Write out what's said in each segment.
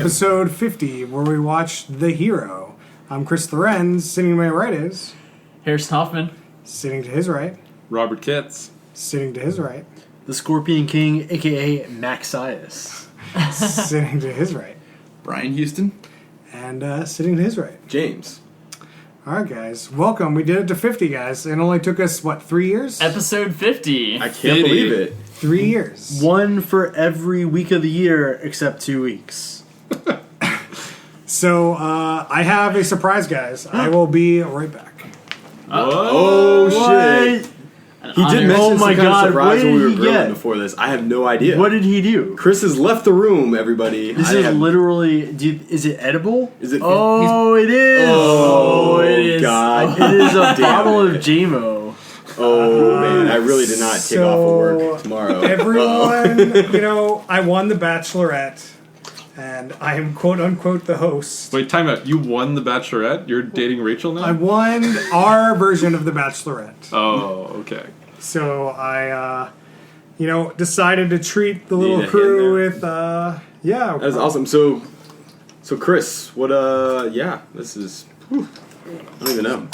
episode 50, where we watch The Hero. I'm Chris Lorenz. Sitting to my right is... Harrison Hoffman. Sitting to his right. Robert Kitts. Sitting to his right. The Scorpion King, a.k.a. Maxias. Sitting to his right. Brian Houston. And sitting to his right. James. Alright, guys. Welcome. We did it to 50, guys. It only took us, 3 years? Episode 50. I can't believe it. 3 years. One for every week of the year except 2 weeks. So, I have a surprise, guys. I will be right back. Oh, shit. He did mention Oh my some kind God, of surprise what when we did were he grilling get? before this. I have no idea. What did he do? Chris has left the room, everybody. This is literally... is it edible? Is it... Oh, it is! Oh, it is. God. It is a Damn bottle it. of JMO. Oh, man. I really did not take off of work tomorrow. Everyone, I won The Bachelorette. And I am quote-unquote the host. Wait, time out. You won The Bachelorette? You're dating Rachel now? I won our version of The Bachelorette. Oh, okay. So I, decided to treat the little Need a crew hand with, yeah. That's awesome. So Chris, what, this is... Whew, I don't even know.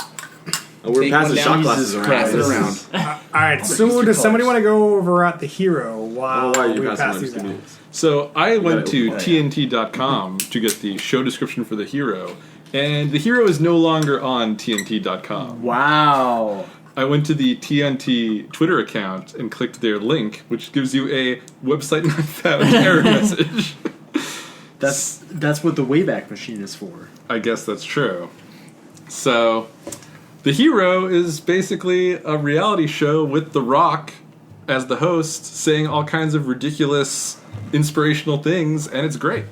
We're passing shot glasses around. Pass it This around. is- Alright, so does somebody want to go over at The Hero while why are you we passing pass them these to me? out? So I went to gotta- yeah. TNT.com to get the show description for The Hero, and The Hero is no longer on TNT.com. Wow. I went to the TNT Twitter account and clicked their link, which gives you a website not found error message. That's what the Wayback Machine is for. I guess that's true. So, The Hero is basically a reality show with The Rock as the host, saying all kinds of ridiculous, inspirational things, and it's great.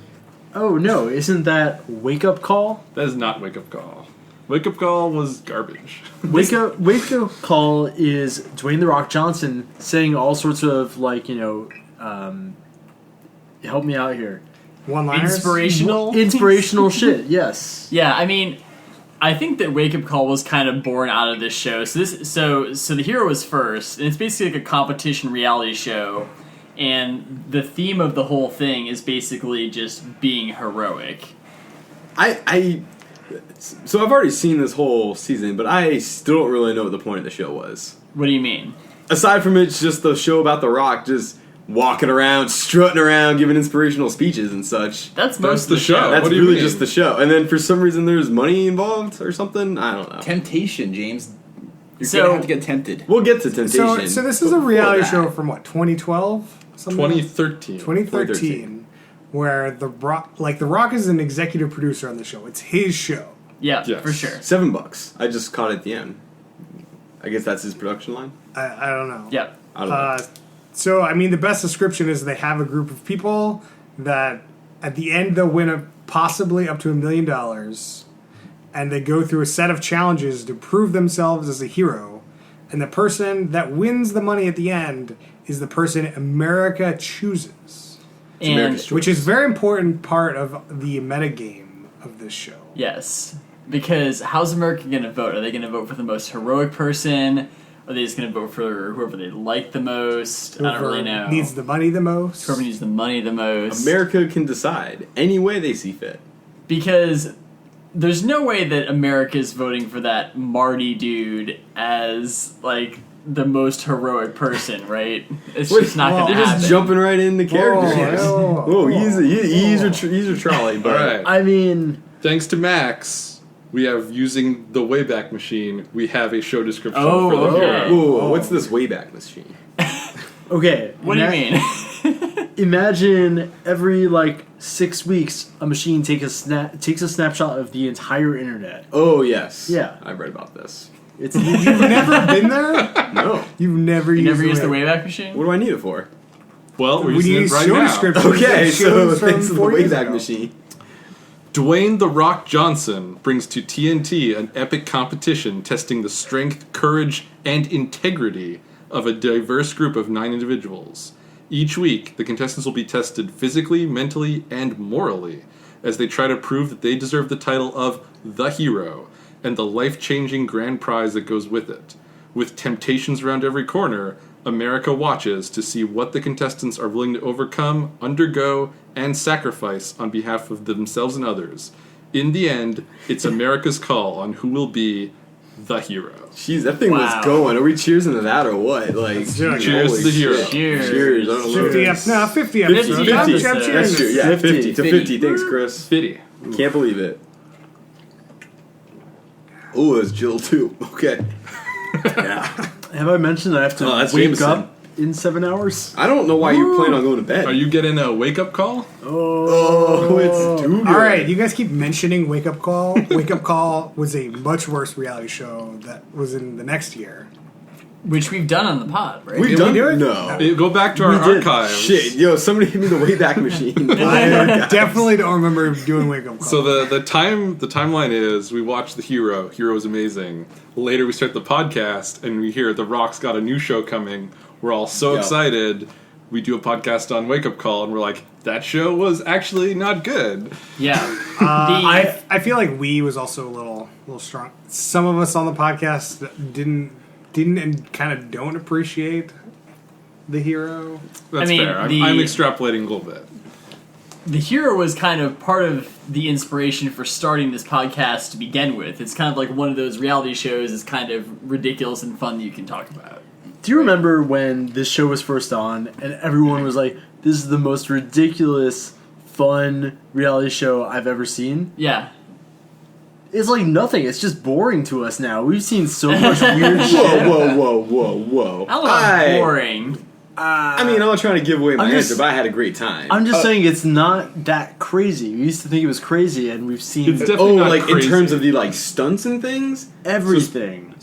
Oh, no. Isn't that Wake Up Call? That is not Wake Up Call. Wake Up Call was garbage. Wake Up Call is Dwayne The Rock Johnson saying all sorts of, help me out here. One-liners? Inspirational shit, yes. Yeah, I mean, I think that Wake Up Call was kind of born out of this show. So The Hero was first, and it's basically like a competition reality show. And the theme of the whole thing is basically just being heroic. So I've already seen this whole season, but I still don't really know what the point of the show was. What do you mean? Aside from it's just the show about The Rock just walking around, strutting around, giving inspirational speeches and such. That's most the of the show. show. That's What do you really mean? just the show. And then for some reason there's money involved or something. I don't know. Temptation, James. You're So- gonna have to get tempted. We'll get to temptation. So this is a Before reality that- show from 2012? 2013. 2013, where The Rock is an executive producer on the show. It's his show. Yeah, Yes. for sure. $7. I just caught it at the end. I guess that's his production line. I don't know. Yeah. I don't know. So, the best description is they have a group of people that at the end they'll win possibly up to $1 million, and they go through a set of challenges to prove themselves as a hero. And the person that wins the money at the end is the person America chooses, And America's choice. which is a very important part of the metagame of this show. yes, because how's America going to vote? Are they going to vote for the most heroic person? Are they just going to vote for whoever they like the most? I don't really know. Needs the money the most. Whoever needs the money the most. America can decide any way they see fit. Because there's no way that America's voting for that Marty dude as, the most heroic person, right? It's just not going to You're happen. just jumping right into characters. whoa, Whoa, ease your trolley, All but right. I mean, Thanks to Max, we have, using the Wayback Machine, we have a show description Oh, for The okay. Hero. whoa, what's this Wayback Machine? okay. What do you mean? Imagine every 6 weeks a machine takes a snapshot of the entire internet. Oh yes, Yeah. I've read about this. It's You've never been there? No, You've never You used never used the Wayback. Wayback Machine? what do I need it for? Well, we're We using need it right show now. descriptions. Okay, of so shows from thanks to the 4 years Wayback ago. Machine. Dwayne The Rock Johnson brings to TNT an epic competition testing the strength, courage, and integrity of a diverse group of 9 individuals. Each week, the contestants will be tested physically, mentally, and morally as they try to prove that they deserve the title of The Hero and the life-changing grand prize that goes with it. With temptations around every corner, America watches to see what the contestants are willing to overcome, undergo, and sacrifice on behalf of themselves and others. In the end, it's America's call on who will be the hero. Jeez, that thing Wow. was going. Are we cheersing to that or what? Like, Let's do it. Cheers holy to the hero. shit. Cheers. Cheers. I don't know. 50 episodes. 50 episodes. 50 I'm episodes. cheering That's true. this. Yeah, 50 to 50. 50. Thanks, Chris. Fitty. Can't believe it. Oh, it's Jill too. Okay. Yeah. Have I mentioned I have to Oh, that's wake Jameson. up in 7 hours? I don't know why you plan on going to bed. Are you getting a wake-up call? Oh, it's too good. All right, you guys keep mentioning Wake Up Call. Wake Up Call was a much worse reality show that was in the next year. Which we've done on the pod, right? We've Did done we do it? No. Go back to our We did. archives. Shit, yo, somebody hit me the Wayback Machine. I definitely don't remember doing Wake Up Call. So the timeline is we watch The Hero. Hero is amazing. Later we start the podcast and we hear The Rock's got a new show coming. We're all so Yeah. excited. We do a podcast on Wake Up Call and we're like, that show was actually not good. Yeah. I feel like we was also a little strong. Some of us on the podcast didn't and kind of don't appreciate the hero. That's I mean, fair. the- I'm extrapolating a little bit. The Hero was kind of part of the inspiration for starting this podcast to begin with. It's kind of like one of those reality shows that's kind of ridiculous and fun that you can talk about. Do you remember when this show was first on and everyone was like, this is the most ridiculous, fun reality show I've ever seen? Yeah. It's like nothing. It's just boring to us now. We've seen so much weird shit. Whoa. I don't know, boring. I mean, I'm not trying to give away my I'm just- answer, but I had a great time. I'm just saying it's not that crazy. We used to think it was crazy, and we've seen It's definitely not like crazy. in terms of the like stunts and things? everything.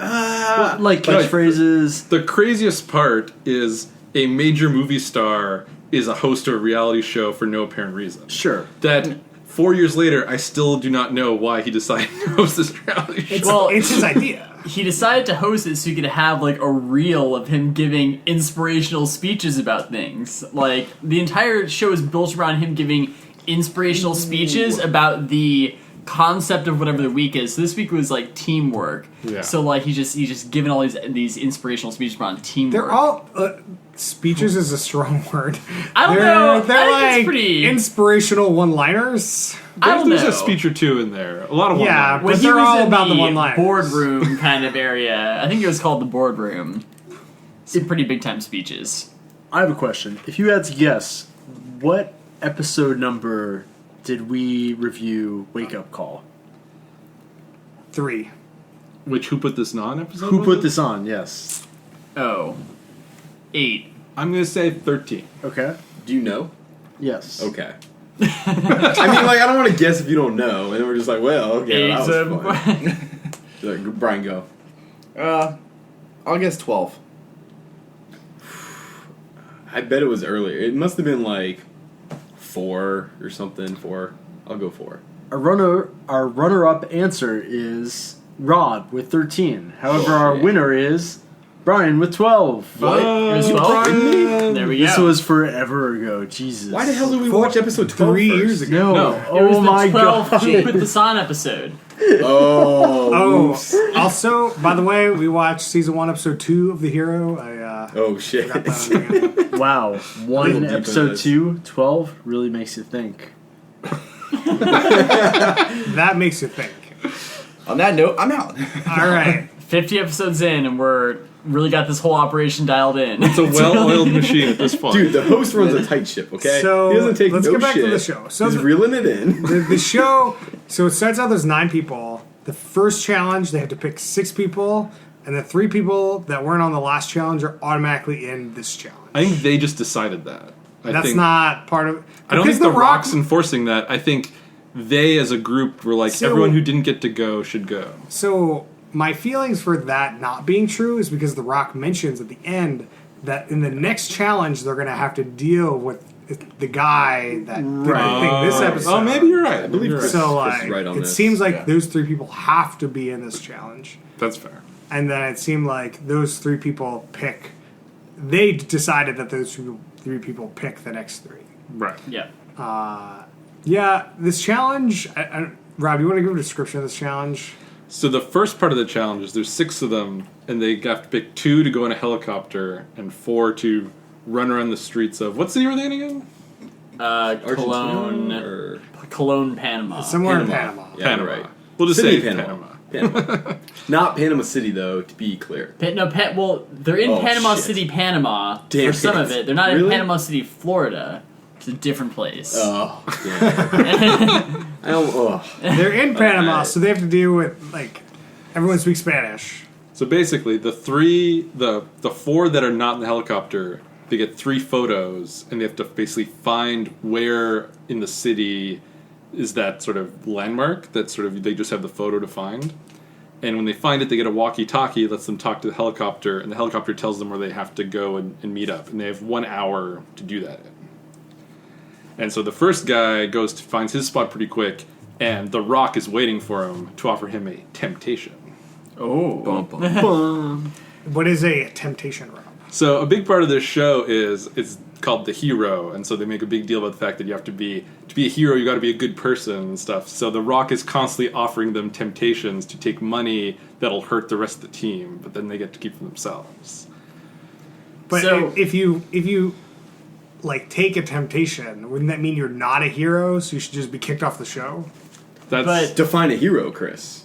Uh, Like catchphrases. The craziest part is a major movie star is a host of a reality show for no apparent reason. Sure. That 4 years later, I still do not know why he decided to host this reality show. Well, It's his idea. he decided to host it so he could have like a reel of him giving inspirational speeches about things. Like the entire show is built around him giving inspirational speeches about the concept of whatever the week is. So this week was like teamwork. Yeah. So like he's just giving all these inspirational speeches around teamwork. They're all speeches is a strong word. I don't they're, know. They're I think like it's pretty. inspirational one-liners. I don't There's know. a speech or two in there. A lot of Yeah, one-liners. When but he they're was all in about the the one-liners. boardroom kind of area, I think it was called the boardroom. Some pretty big time speeches. I have a question. If you had to guess, what episode number did we review Wake Up Call? 3. Which Who Put This On episode? Who was put it? this on? Yes. Oh. 8. I'm going to say 13. Okay. do you know? Yes. Okay. I mean, like, I don't want to guess if you don't know, and then we're just like, well, okay, well, that was fun. Like, Brian, go. I'll guess 12. I bet it was earlier. It must have been like 4 or something. 4. I'll go 4. Our runner-up answer is Rob with 13. However, our yeah. winner is Brian with 12. What? It was You 12? Brian? There we go. This was forever ago. Jesus. Why the hell did we watch episode 12 3 first? years ago. No. No. It was Oh the my 12 god. Who Put This On episode. Oh. Oh, oops. also, by the way, we watched season 1, episode 2 of The Hero. Oh, shit. Forgot that on Wow. Little One deep in episode this. 2, 12 really makes you think. that makes you think. On that note, I'm out. All right. 50 episodes in, and we're really got this whole operation dialed in. It's a well-oiled machine at this point. Dude, the host runs a tight ship, okay? So, he doesn't take let's no get back to shit. the show. So He's the- reeling it in. The show, so it starts out there's 9 people. The first challenge, they have to pick 6 people, and the 3 people that weren't on the last challenge are automatically in this challenge. I think they just decided that. That's not part of. I don't because think the Rock's enforcing that. I think they, as a group, were like, So- everyone who didn't get to go should go. So my feelings for that not being true is because The Rock mentions at the end that in the next challenge they're going to have to deal with the guy that did the thing this episode. Oh, maybe you're right. I believe believe Chris- So Chris is like, right on it this. seems like Yeah. those 3 people have to be in this challenge, That's fair. and then it seemed like those 3 people pick. They decided that those 3 people pick the next 3. Right. yeah. Yeah, this challenge. Rob, you want to give a description of this challenge? So the first part of the challenge is there's 6 of them, and they have to pick 2 to go in a helicopter and 4 to run around the streets of what city were they in again? Cologne, or Cologne, Panama. Somewhere in Panama. Panama. Yeah, Panama. right. We'll just City say of Panama. Not Panama City, though, to be clear. Well, they're in Oh, Panama shit. City, Panama. Damn for some it. of it, they're not in Really? Panama City, Florida. It's a different place. Oh, damn. I don't. Oh. They're in Panama, Alright. so they have to deal with, like, everyone speaks Spanish. So basically, the 4 that are not in the helicopter, they get 3 photos, and they have to basically find where in the city is that sort of landmark that sort of they just have the photo to find. And when they find it, they get a walkie-talkie, lets them talk to the helicopter, and the helicopter tells them where they have to go and meet up. And they have 1 hour to do that in. And so the first guy finds his spot pretty quick, and The Rock is waiting for him to offer him a temptation. Oh. Bum, bum, bum. What is a temptation, Rob? So a big part of this show is it's called The Hero, and so they make a big deal about the fact that you have to be a hero, you got to be a good person and stuff. So The Rock is constantly offering them temptations to take money that'll hurt the rest of the team, but then they get to keep for themselves. But So- if you like take a temptation, wouldn't that mean you're not a hero? So you should just be kicked off the show. That's But- Define a hero, Chris.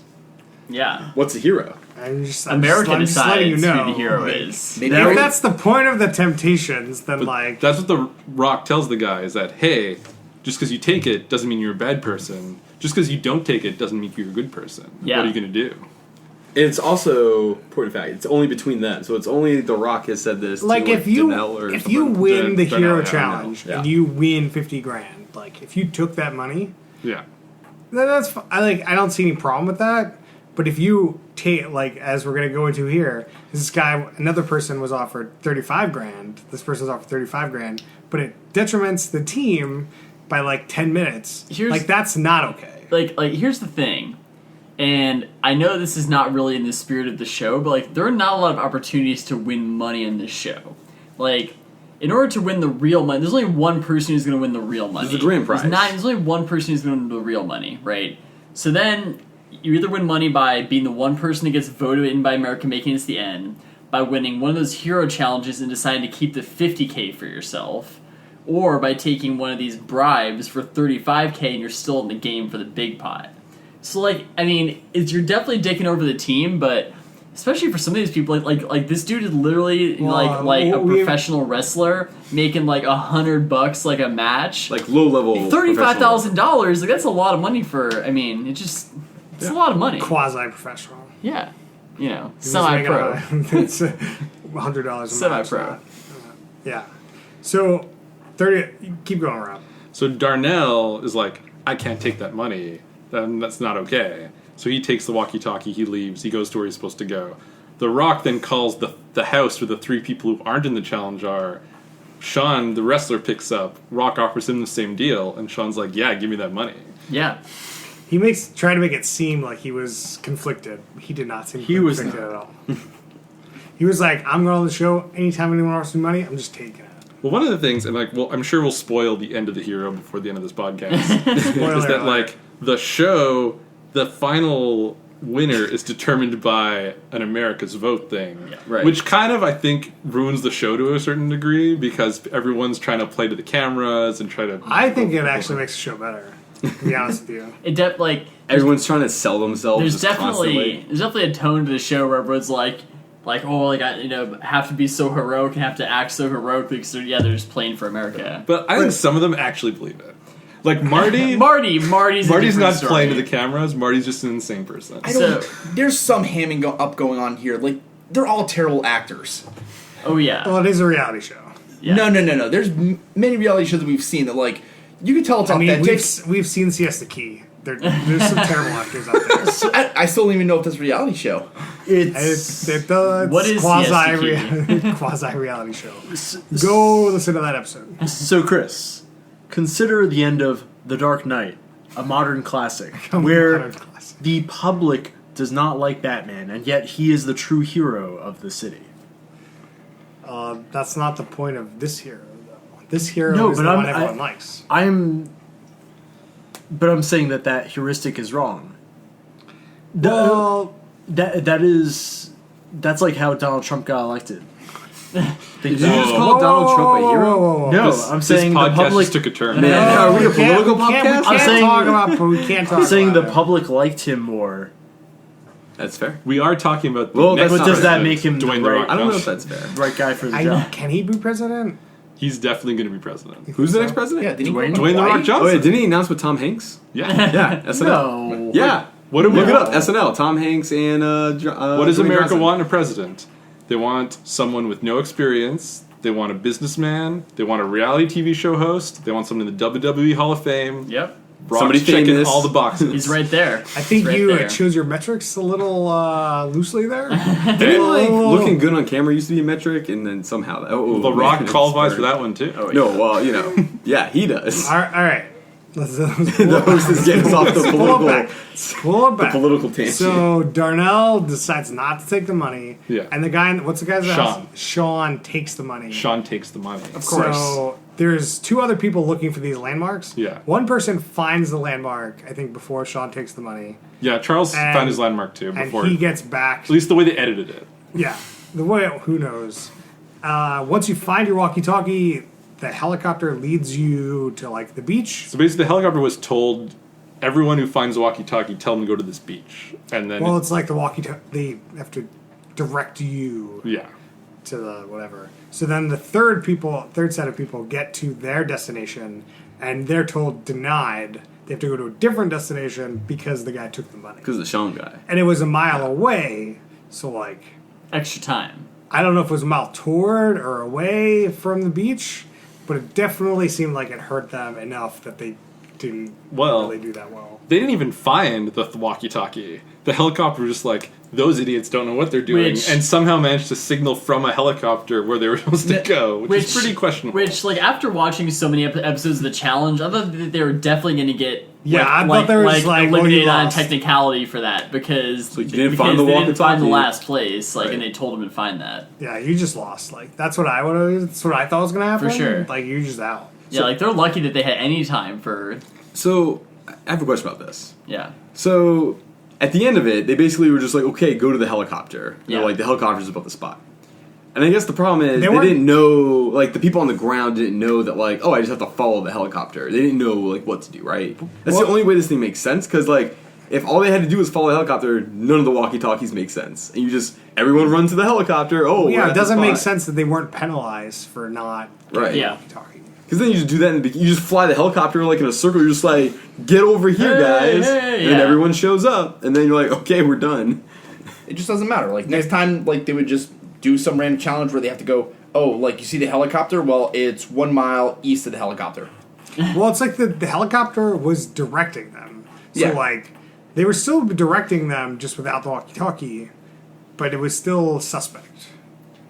Yeah. What's a hero? I'm just America I'm just decides letting you know. who the hero like, is. Maybe If that's the point of the temptations, then but like that's what The Rock tells the guy is that, hey, just because you take it doesn't mean you're a bad person. Just because you don't take it doesn't mean you're a good person. Yeah. What are you going to do? It's also important fact. It's only between them, so it's only The Rock has said this. like to, if you Janelle or if something. you win the Janelle, hero yeah, challenge yeah. and you win 50 grand, like if you took that money, Yeah. then that's I don't see any problem with that. But if you take, like, as we're gonna go into here, another person was offered 35 grand. This person was offered 35 grand, but it detriments the team by like 10 minutes. Here's- That's not okay. Like here's the thing, and I know this is not really in the spirit of the show, but like there are not a lot of opportunities to win money in this show. Like, in order to win the real money, there's only one person who's going to win the real money. There's a grand prize. There's only one person who's going to win the real money, right? So then you either win money by being the one person that gets voted in by America making it to the end, by winning one of those hero challenges and deciding to keep the 50K for yourself, or by taking one of these bribes for 35K and you're still in the game for the big pot. So, like, I mean, you're definitely dicking over the team, but especially for some of these people, like this dude is literally Well, like a we- professional wrestler making like $100 like a match, like low level $35,000. Like that's a lot of money for. I mean, it's a lot of money. Quasi-professional. Yeah, you know, He was making semi-pro. It's $100 a match. Semi-pro. Yeah. So 30. Keep going, Rob. So Darnell is like, I can't take that money. Then that's not okay. So he takes the walkie-talkie, he leaves, he goes to where he's supposed to go. The Rock then calls the house where the 3 people who aren't in the challenge are. Sean, the wrestler, picks up. Rock offers him the same deal, and Sean's like, yeah, give me that money. Yeah, He tried to make it seem like he was conflicted. He did not seem He was conflicted at all. He was like, I'm going on the show. Anytime anyone offers me money, I'm just taking it. Well, one of the things, and like, well, I'm sure we'll spoil the end of the hero before the end of this podcast, is Spoiler that alert. like the show, the final winner is determined by an America's vote thing, right. which kind of I think ruins the show to a certain degree because everyone's trying to play to the cameras and try to. I think it actually makes the show better, to be honest with you. it like Everyone's trying to sell themselves. there's just definitely constantly. a tone to the show where everyone's like oh, like I have to be so heroic and have to act so heroically because they're just playing for America. But I think some of them actually believe it. Like Marty's Marty's a not different story. playing to the cameras. Marty's just an insane person. I don't. So- There's some hamming up going on here. Like they're all terrible actors. Oh yeah. Well, it is a reality show. Yeah. No. There's many reality shows that we've seen that like you can tell it's I mean, authentic. we've seen Siesta Key. There's some terrible actors out there. I still don't even know if that's a reality show. It's What is quasi reality show. Go listen to that episode. So, Chris, consider the end of The Dark Knight, a modern classic, where Modern classic. the public does not like Batman, and yet he is the true hero of the city. That's not the point of this hero, though. This hero No, is but the one I'm- everyone likes. But I'm saying that heuristic is wrong. Well, That is That's like how Donald Trump got elected. Did you just call Donald Trump a hero? No, This- I'm saying this the podcast public. just took a turn. Man, are we a We can't- political we can't- podcast? We can't saying- talk about. We can't talk. I'm saying about the it. public liked him more. That's fair. We are talking about the Well, next that's But does that president, make him the Dwayne The right- Rock I don't know if Johnson. that's fair. Right guy for the job. Can he be president? He's definitely going to be president. Who's the next president? Yeah, didn't he Dwayne- go to Dwayne The Rock Hawaii? Johnson. Oh yeah, didn't he announce with Tom Hanks? Yeah. Yeah, SNL. No. Yeah. What do we Look it up. SNL. Tom Hanks and What does Dwayne America Johnson. want in a president? They want someone with no experience. They want a businessman. They want a reality TV show host. They want someone in the WWE Hall of Fame. Yep. Rock's Somebody checking famous. all the boxes. He's right there. I think He's right you there. choose your metrics a little loosely there. Didn't like Oh. looking good on camera used to be a metric, and then somehow The Rock qualifies for that one too. Oh, No, well, yeah, he does. All right. Let's The host is getting us off the pull it political, back. Pull it back. political tangent. So Darnell decides not to take the money. Yeah. And the guy, what's the guy's Sean. house? Sean takes the money. Sean takes the money. Of course. So there's two other people looking for these landmarks. Yeah. One person finds the landmark, I think, before Sean takes the money, Yeah, Charles And- found his landmark too and before. he gets back. At least the way they edited it. Yeah, the way who knows. Once you find your walkie-talkie, the helicopter leads you to like the beach. So basically, the helicopter was told everyone who finds a walkie-talkie, tell them to go to this beach, and then Well, it's like the walkie-talkie. They have to direct you yeah, to the whatever. So then the third set of people get to their destination, and they're told denied. They have to go to a different destination because the guy took the money, Because of the Sean guy. and it was a mile away. So like, Extra time. I don't know if it was a mile toward or away from the beach, but it definitely seemed like it hurt them enough that they didn't Well- really do that well. they didn't even find the walkie-talkie. The helicopter was just like, those idiots don't know what they're doing, Which- and somehow managed to signal from a helicopter where they were supposed to go, which is pretty questionable. Which, like, after watching so many episodes of the challenge, I thought that they were definitely going to get Yeah, I thought there was, like, well, you eliminated on lost. technicality for that because you didn't find the they didn't find the walkie-talkie. last place, like, Right. and they told them to find that. Yeah, you just lost. Like that's what I would have. That's what I thought was gonna happen. For sure. Like you're just out. Yeah, like they're lucky that they had any time for So, I have a question about this. yeah. So, at the end of it, they basically were just like, okay, go to the helicopter. Yeah. Like, the helicopter's above the spot. And I guess the problem is They they weren't- didn't know, like, the people on the ground didn't know that, like, oh, I just have to follow the helicopter. They didn't know, like, what to do, right? That's Well- the only way this thing makes sense, because, like, if all they had to do was follow the helicopter, none of the walkie-talkies make sense. And you just, everyone run to the helicopter, oh, we're Yeah, at it the doesn't make spot. sense that they weren't penalized for not Right. Yeah. talking. Because then you just do that, and you just fly the helicopter, like, in a circle, you're just like, get over here, Hey, guys. hey, and yeah. everyone shows up, and then you're like, okay, we're done. It just doesn't matter. Like next time, like they would just do some random challenge where they have to go. Oh, like you see the helicopter? Well, it's 1 mile east of the helicopter. Well, it's like the helicopter was directing them. So Yeah. like they were still directing them just without the walkie-talkie, but it was still suspect.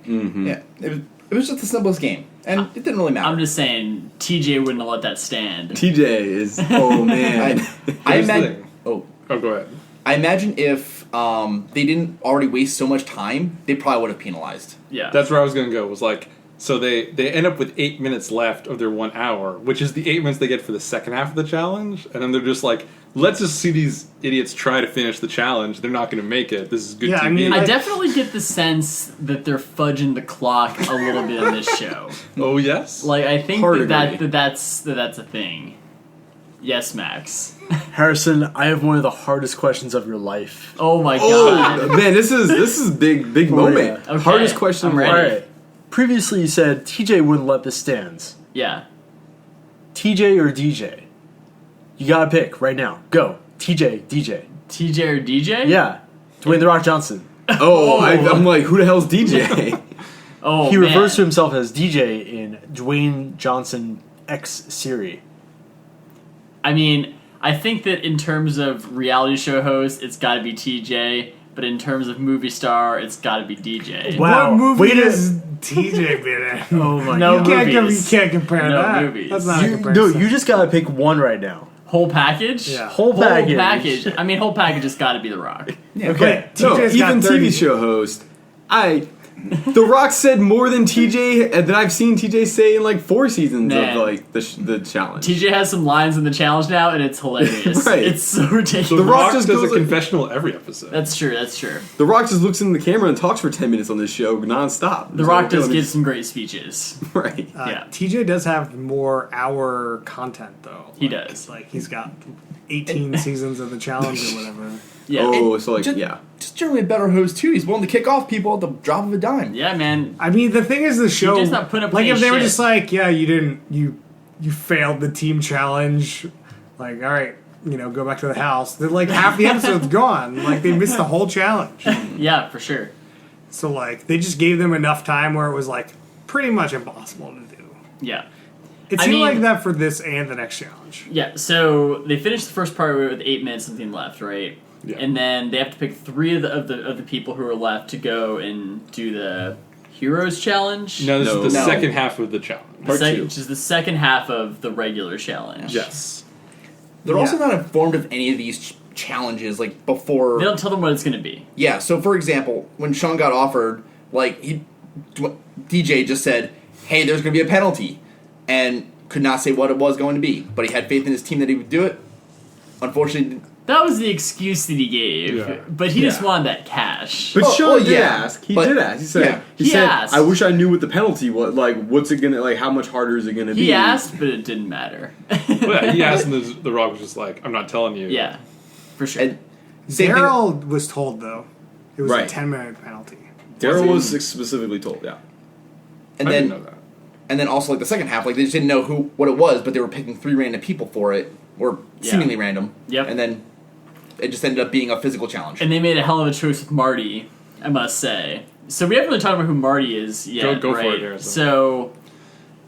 Yeah, it was just the simplest game, and it didn't really matter. I'm just saying TJ wouldn't have let that stand. TJ is, oh man. I Here's the imagine. thing. Oh, Oh, go ahead. I imagine if they didn't already waste so much time, they probably would have penalized. Yeah. That's where I was going to go. Was like, so they end up with 8 minutes left of their 1 hour, which is the 8 minutes they get for the second half of the challenge, and then they're just like, let's just see these idiots try to finish the challenge. They're not going to make it. This is good Yeah, TV. I mean, I definitely get the sense that they're fudging the clock a little bit in this show. oh yes. Like I think Hard that agree. that's a thing. Yes, Max. Harrison, I have one of the hardest questions of your life. Oh my Oh god. man, this is big moment. yeah. Okay, Hardest question I'm of ready. life. Alright. Previously you said TJ wouldn't let this stand. Yeah. TJ or DJ? You gotta pick right now. Go. TJ, DJ. TJ or DJ? Yeah. Dwayne The Rock Johnson. Oh, I'm like, who the hell's DJ? Oh, He man. refers to himself as DJ in Dwayne Johnson X Siri. I mean, I think that in terms of reality show host, it's got to be TJ. But in terms of movie star, it's got to be DJ. Wow. What movie Wait a- is TJ been in? Oh my No god. You movies. can't compare No that. movies. That's not a No, comparison. you just gotta pick one right now. Whole package? Yeah. Whole package. I mean, whole package has got to be The Rock. Okay, So, TJ's got even 30. TV show host, I The Rock said more than TJ that I've seen TJ say in like 4 seasons Man. of like the challenge. TJ has some lines in the challenge now, and it's hilarious. Right. It's so ridiculous. The The Rock Rock just does a goes like- confessional every episode. That's true. That's true. The Rock just looks in the camera and talks for 10 minutes on this show nonstop. The So, Rock okay, does let me- give some great speeches. right. Yeah. TJ does have more hour content though. He Like, does. Like he's got 18 seasons of the challenge or whatever. Yeah. Oh, so like just, yeah. just generally a better host too. He's willing to kick off people at the drop of a dime. Yeah, man. I mean, the thing is, the show TJ's not putting up like any if they were shit. just like, yeah, you failed the team challenge, like all right, go back to the house. Then like half the episode's gone. Like they missed the whole challenge. Yeah, for sure. So like they just gave them enough time where it was like pretty much impossible to do. Yeah. It I seemed mean- like that for this and the next challenge. Yeah, so they finished the first part with 8 minutes something left, right? Yeah. And then they have to pick 3 of the people who are left to go and do the Heroes Challenge. No, this No. is the No. second half of the challenge. Part 2. Which is the second half of the regular challenge. Yes. They're Yeah. also not informed of any of these challenges like before. They don't tell them what it's going to be. Yeah. So for example, when Sean got offered, like DJ just said, "Hey, there's going to be a penalty," and could not say what it was going to be. But he had faith in his team that he would do it. Unfortunately, That was the excuse that he gave, Yeah. but he just Yeah. wanted that cash. But Oh, Sean well, did yeah, ask. He but- did ask. He said, yeah. He said, asked. I wish I knew what the penalty was. Like, what's it gonna like? How much harder is it gonna be? He asked, but it didn't matter. Well, yeah, he asked, and the Rock was just like, "I'm not telling you." Yeah, for sure. and same thing. Daryl was told though it was Right. a 10-minute penalty. Daryl Was was specifically told. Yeah. And I then didn't know that. and then also like the second half, like they just didn't know what it was, but they were picking 3 random people for it, or Yeah. seemingly random. Yep. And then it just ended up being a physical challenge. And they made a hell of a choice with Marty, I must say. So we haven't really talked about who Marty is yet, Go for right? it, Harrison. So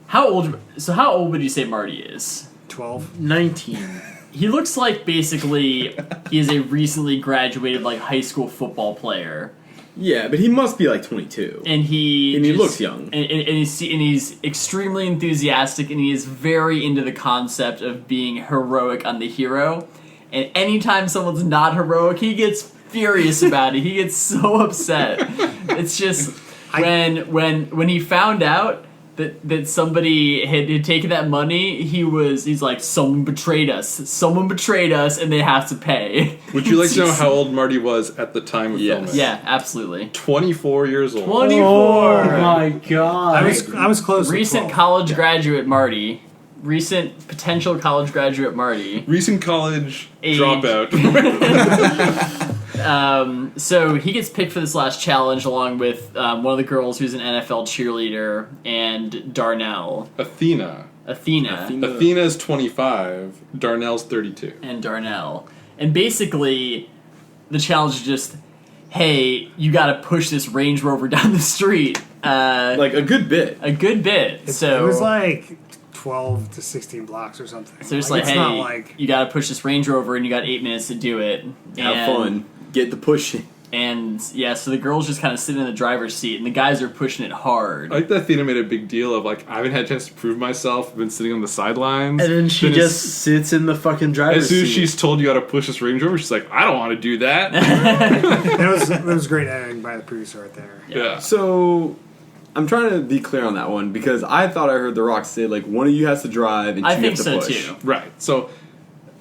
how old would you say Marty is? 12. 19. He looks like basically he is a recently graduated like high school football player, Yeah, but he must be like 22. and he looks young. and he's extremely enthusiastic, and he is very into the concept of being heroic on the hero. And anytime someone's not heroic, he gets furious about it. He gets so upset. It's just when he found out that somebody had taken that money, he's like, someone betrayed us, and they have to pay. Would you like to know how old Marty was at the time of Yes. filming? Yeah, absolutely. 24 years old. 24. Oh my god. I was close. Recent to 12. college graduate Marty. Recent potential college graduate Marty. Recent college Age. dropout. So he gets picked for this last challenge along with one of the girls who's an NFL cheerleader and Darnell. Athena. Athena. Athena's 25. Darnell's 32. And Darnell. And basically, the challenge is just, hey, you gotta push this Range Rover down the street. Like a good bit. A good bit. So it was like 12 to 16 blocks or something. so just like, it's hey, not like you gotta push this Range Rover and you got 8 minutes to do it. Have And- fun. Get the pushing. And yeah, so the girl's just kind of sitting in the driver's seat, and the guys are pushing it hard. I like that Athena made a big deal of like, I haven't had a chance to prove myself. I've been sitting on the sidelines. And then she Then just sits in the fucking driver's as soon as seat. she's told you how to push this Range Rover, she's like, I don't want to do that. that was great editing by the producer right there. yeah. So, I'm trying to be clear on that one because I thought I heard The Rock say like one of you has to drive and two I have think to so push. too. Right. So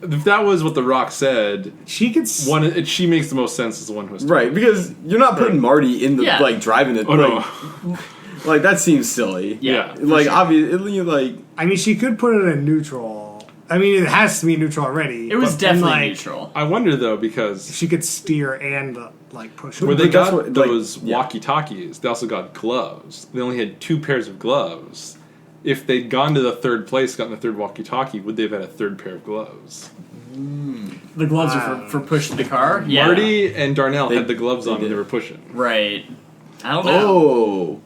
if that was what The Rock said, She could. she makes the most sense as the one who's Right, because you're not putting Marty in the Yeah. like driving it. Oh like, no. like that seems silly. Yeah. Like obviously, like I mean, she could put it in neutral. I mean, it has to be neutral already. It was but then, definitely like, neutral. I wonder though because She could steer and like push. where they But that's got what, like, those yeah. walkie-talkies, they also got gloves. They only had 2 pairs of gloves. If they'd gone to the third place, gotten the third walkie-talkie, would they have had a third pair of gloves? The gloves are for pushing the car. Yeah. Marty and Darnell They- had the gloves they on when did. they were pushing. Right. I don't know. oh,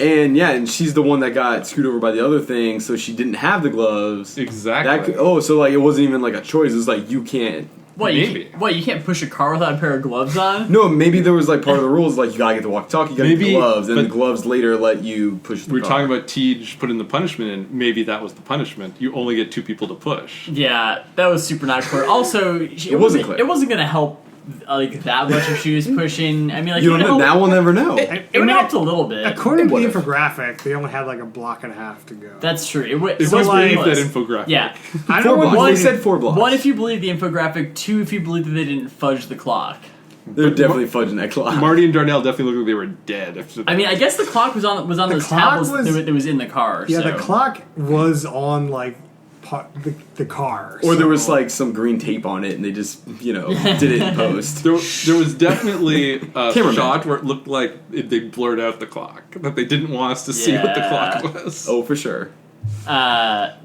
and yeah, and she's the one that got screwed over by the other thing, so she didn't have the gloves. Exactly. That could, so like it wasn't even like a choice. It was like you can't. What? Maybe. You can't push a car without a pair of gloves on? No, maybe there was like part of the rules like you gotta get the walkie-talkie, you gotta get Maybe, the gloves, and the but- gloves later let you push the We were car. talking about Tej putting the punishment in. Maybe that was the punishment. You only get 2 people to push. Yeah, that was super not clear. Also, It wasn't clear. It wasn't going to help like that much if she was pushing. I mean, like You don't know. Now we'll never know. It went I mean, up a little bit. According to the Would've. infographic, they only had like a block and a half to go. That's true. It If was we believe that ridiculous. infographic. Yeah. I 4 don't blocks. want They to said 4 blocks. One, if you believe the infographic. Two, if you believe that they didn't fudge the clock. They're definitely fudging that clock. Marty and Darnell definitely looked like they were dead. After I mean, I guess the clock was on The those clock tablets was- that was in the car. Yeah, so. the clock was on like the car. Or there was so- like some green tape on it, and they just did it in post. there was definitely a Cameraman. shot where it looked like they blurred out the clock. That they didn't want us to see what the Yeah. clock was. Oh, for sure.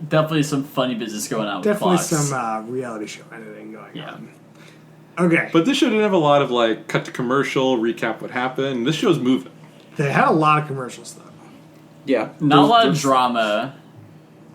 Definitely some funny business going on with definitely clocks. some reality show editing going Yeah. on. Okay, But this show didn't have a lot of like cut to commercial, recap what happened. This show's moving. they had a lot of commercials though. Yeah. Not a lot of There's- drama.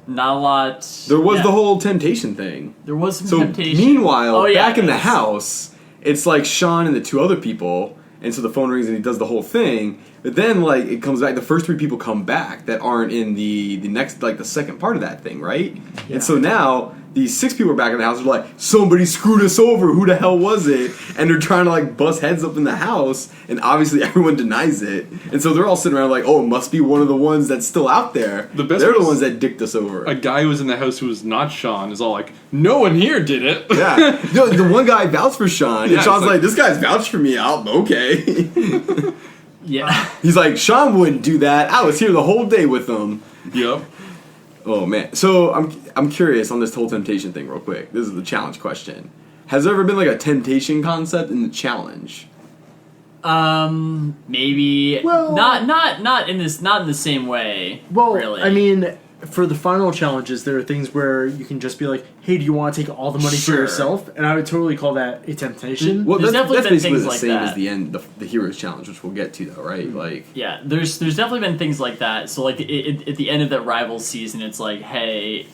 Not a lot. There was yeah. the whole temptation thing. There was some So temptation. meanwhile, Oh, yeah, back in the yes. house, it's like Sean and the 2 other people, and so the phone rings and he does the whole thing. But then like it comes back, the first 3 people come back that aren't in the next like the second part of that thing, right? Yeah. And so now these 6 people are back in the house. They're like, somebody screwed us over. Who the hell was it? And they're trying to like bust heads up in the house, and obviously everyone denies it. And so they're all sitting around like, oh, it must be one of the ones that's still out there. The best they're the was- ones that dicked us over. A guy who was in the house who was not Sean is all like, "No one here did it." Yeah, no, the one guy vouched for Sean, Yeah, and Sean's it's like, like- "This guy's vouched for me. I'm okay." Yeah. He's like, "Sean wouldn't do that. I was here the whole day with him." Yep. Oh man. So I'm curious on this whole temptation thing, real quick. This is the challenge question. Has there ever been like a temptation concept in the challenge? Maybe. Well- not in the same way. Well, really. I mean, for the final challenges, there are things where you can just be like, "Hey, do you want to take all the money Sure. for yourself?" And I would totally call that a temptation. Well, There's that's definitely been basically things the like same that. as the end, the heroes challenge, which we'll get to though, right? Like, Yeah, there's definitely been things like that. So like at the end of that Rivals season, it's like, hey,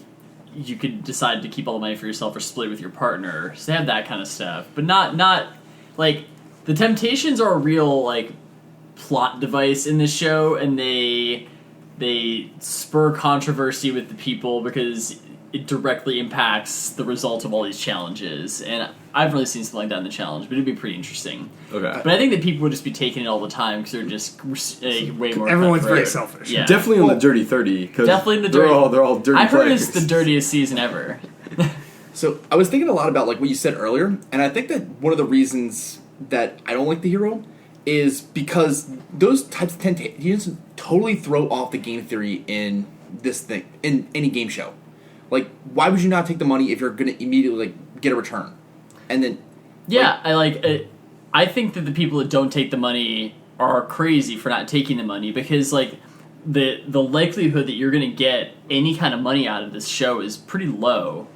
you could decide to keep all the money for yourself or split it with your partner. So they have that kind of stuff, but not like the Temptations are a real like plot device in this show, and they spur controversy with the people because it directly impacts the result of all these challenges. And I've really seen something like that in the challenge, but it'd be pretty interesting. okay, But I think that people would just be taking it all the time because they're just way more. Everyone's cutthroat. very selfish. Yeah, definitely in the Dirty 30. 'Cause Definitely in the they're dirty- all dirty. I heard players. it's the dirtiest season ever. So I was thinking a lot about like what you said earlier, and I think that one of the reasons that I don't like the hero is because those types of temptations totally throw off the game theory in this thing in any game show. Like, why would you not take the money if you're going to immediately like get a return? And then Yeah, I like. I think that the people that don't take the money are crazy for not taking the money because like the likelihood that you're going to get any kind of money out of this show is pretty low,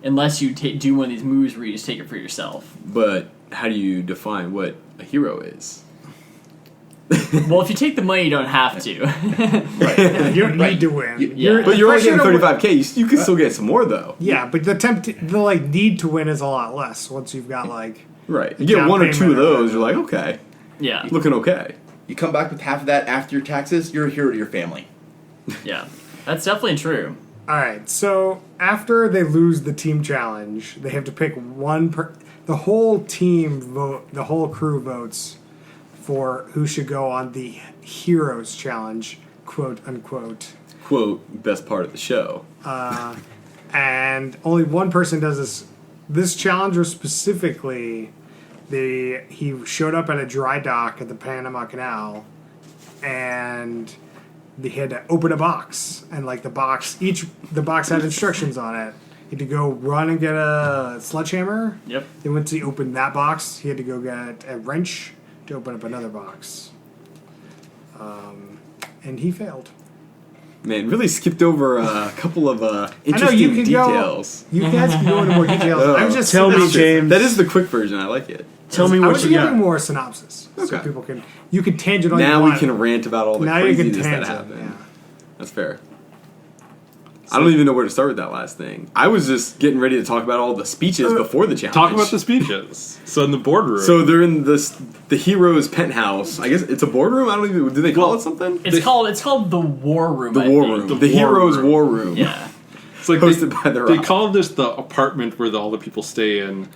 unless you do one of these moves where you just take it for yourself. But how do you define what a hero is? Well, if you take the money, you don't have to. You don't Right. need to win. Yeah. But you're only pressure getting to win- 35K. You can still get some more though. Yeah, but the like need to win is a lot less once you've got like Right. You get Down 1 or 2 of payment or those, you're like, okay, Yeah, looking okay. you come back with half of that after your taxes, you're a hero to your family. yeah, that's definitely true. All right, so after they lose the team challenge, they have to pick the whole team vote, the whole crew votes for who should go on the Heroes Challenge, quote unquote. Quote, best part of the show. And only one person does this. This challenge was specifically he showed up at a dry dock at the Panama Canal, and they had to open a box, and like the box had instructions on it. He had to go run and get a sledgehammer. Yep. Then once he opened that box, he had to go get a wrench to open up another box. And he failed. Man, really skipped over a couple of I know interesting you can details. go. You guys can go into more details. Oh. I'm just Tell me, James. That is the quick version. I like it. Tell me I what was you giving got. more synopsis, so Okay. people can tangent on. Now you we want. can rant about all the Now you can craziness that tangent. happened. Yeah. That's fair. I don't even know where to start with that last thing. I was just getting ready to talk about all the speeches before the challenge. Talk about the speeches. So in the boardroom. So they're in the hero's penthouse. I guess it's a boardroom. I don't even. Do they call it something? It's called the War Room. The I war think. room. The The war hero's room. war room. Yeah. it's like hosted by The they Rock. call this the apartment where all the people stay in.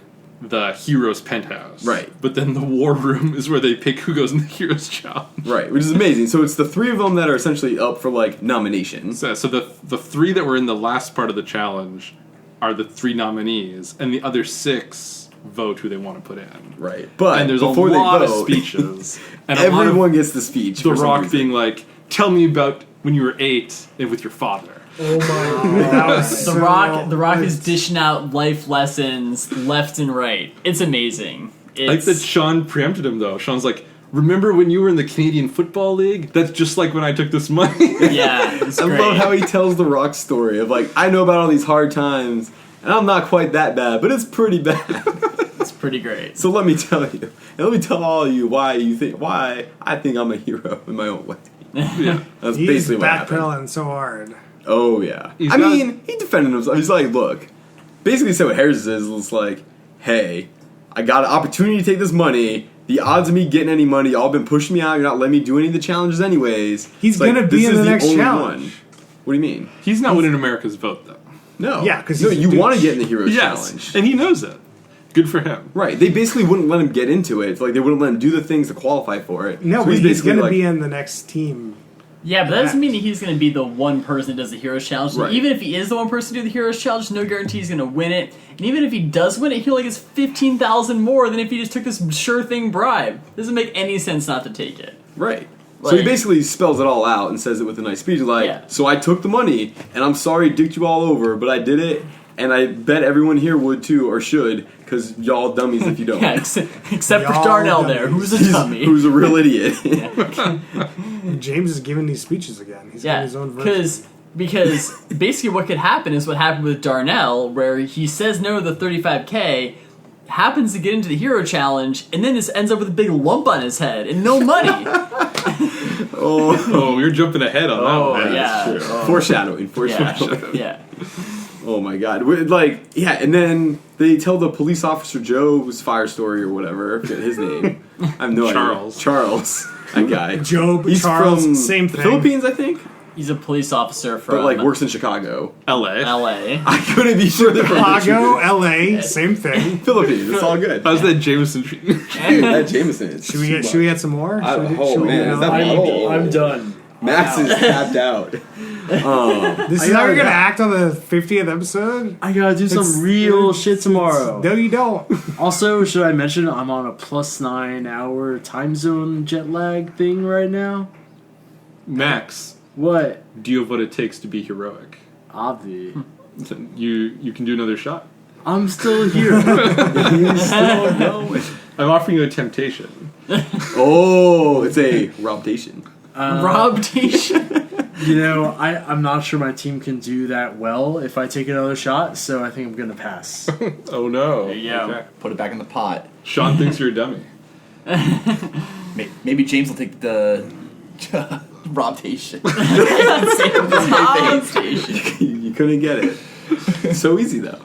the hero's penthouse. Right. But then the war room is where they pick who goes in the hero's challenge. Right, which is amazing. So it's the three of them that are essentially up for like nominations. So the three that were in the last part of the challenge are the three nominees, and the other six vote who they want to put in. Right, but And there's before a lot they of vote, speeches. And a lot of everyone gets the speech. The for some Rock reason. being like, "Tell me about when you were 8 and with your father." Oh my! That was The Rock is dishing out life lessons left and right. It's amazing. I like that Sean preempted him though. Sean's like, "Remember when you were in the Canadian Football League? That's just like when I took this money." Yeah, it's I great. love how he tells the Rock story of like, I know about all these hard times, and I'm not quite that bad, but it's pretty bad. It's pretty great. So let me tell you, and let me tell all of you why I think I'm a hero in my own way. Yeah. That's He's basically what happened. backpedaling so hard. Oh yeah. He's I not- mean, he defended himself. He's like, look, basically said what Harris is. It's like, hey, I got an opportunity to take this money. The odds of me getting any money, y'all been pushing me out. You're not letting me do any of the challenges anyways. He's It's like, gonna be this in is the next only challenge. one. What do you mean? He's not winning America's vote though. No. Yeah, 'cause no, he's a you want to douche. get in the Heroes Yes, Challenge. and he knows it. Good for him. Right. They basically wouldn't let him get into it. It's like they wouldn't let him do the things to qualify for it. No, So but he's basically going to like- be in the next team. Yeah, but that doesn't mean that he's going to be the one person that does the Heroes Challenge. Right. Even if he is the one person to do the Heroes Challenge, no guarantee he's going to win it. And even if he does win it, he'll like gets 15,000 more than if he just took this sure thing bribe. Doesn't make any sense not to take it. Right. So he Like- basically spells it all out and says it with a nice speech, like, Yeah. so I took the money, and I'm sorry it dicked you all over, but I did it, and I bet everyone here would too, or should, because y'all dummies if you don't. Yeah, except for Y'all Darnell dummies. there, who's a dummy. Who's a real idiot. James is giving these speeches again. He's giving Yeah, his own version. because basically what could happen is what happened with Darnell, where he says no to the 35K, happens to get into the Hero Challenge, and then just ends up with a big lump on his head and no money. Oh, you're jumping ahead on Oh, that one. yeah. Foreshadowing. Yeah. Oh my god. Like, yeah, and then they tell the police officer Joe's fire story or whatever. I forget his name. I have no Charles. idea. Charles. That guy. Job, He's Charles, from same the thing. Philippines, I think, He's a police officer from but like works in Chicago. LA. LA. I couldn't be further from the Chicago, truth. LA, same thing. Philippines. It's all good. How's that Jameson treatment? Dude, that Jameson is Should we get some more? I- Should we, oh, should we man, get is that another one? bottle- I'm done. Max is tapped out. This is how you're gonna act on the 50th episode? I gotta do It's- some real shit tomorrow. No, you don't. Also, should I mention I'm on a +9 hour time zone jet lag thing right now? Max, What? do you have what it takes to be heroic? Obvi. You can do another shot. I'm still here. He's still going. I'm offering you a temptation. Oh, it's a rotation. Rob Tation. You know, I'm not sure my team can do that well if I take another shot, so I think I'm gonna pass. Oh no. There you go. Okay. Put it back in the pot. Sean thinks you're a dummy. Maybe James will take the rotation. Rob Tation. You couldn't get it. So easy though.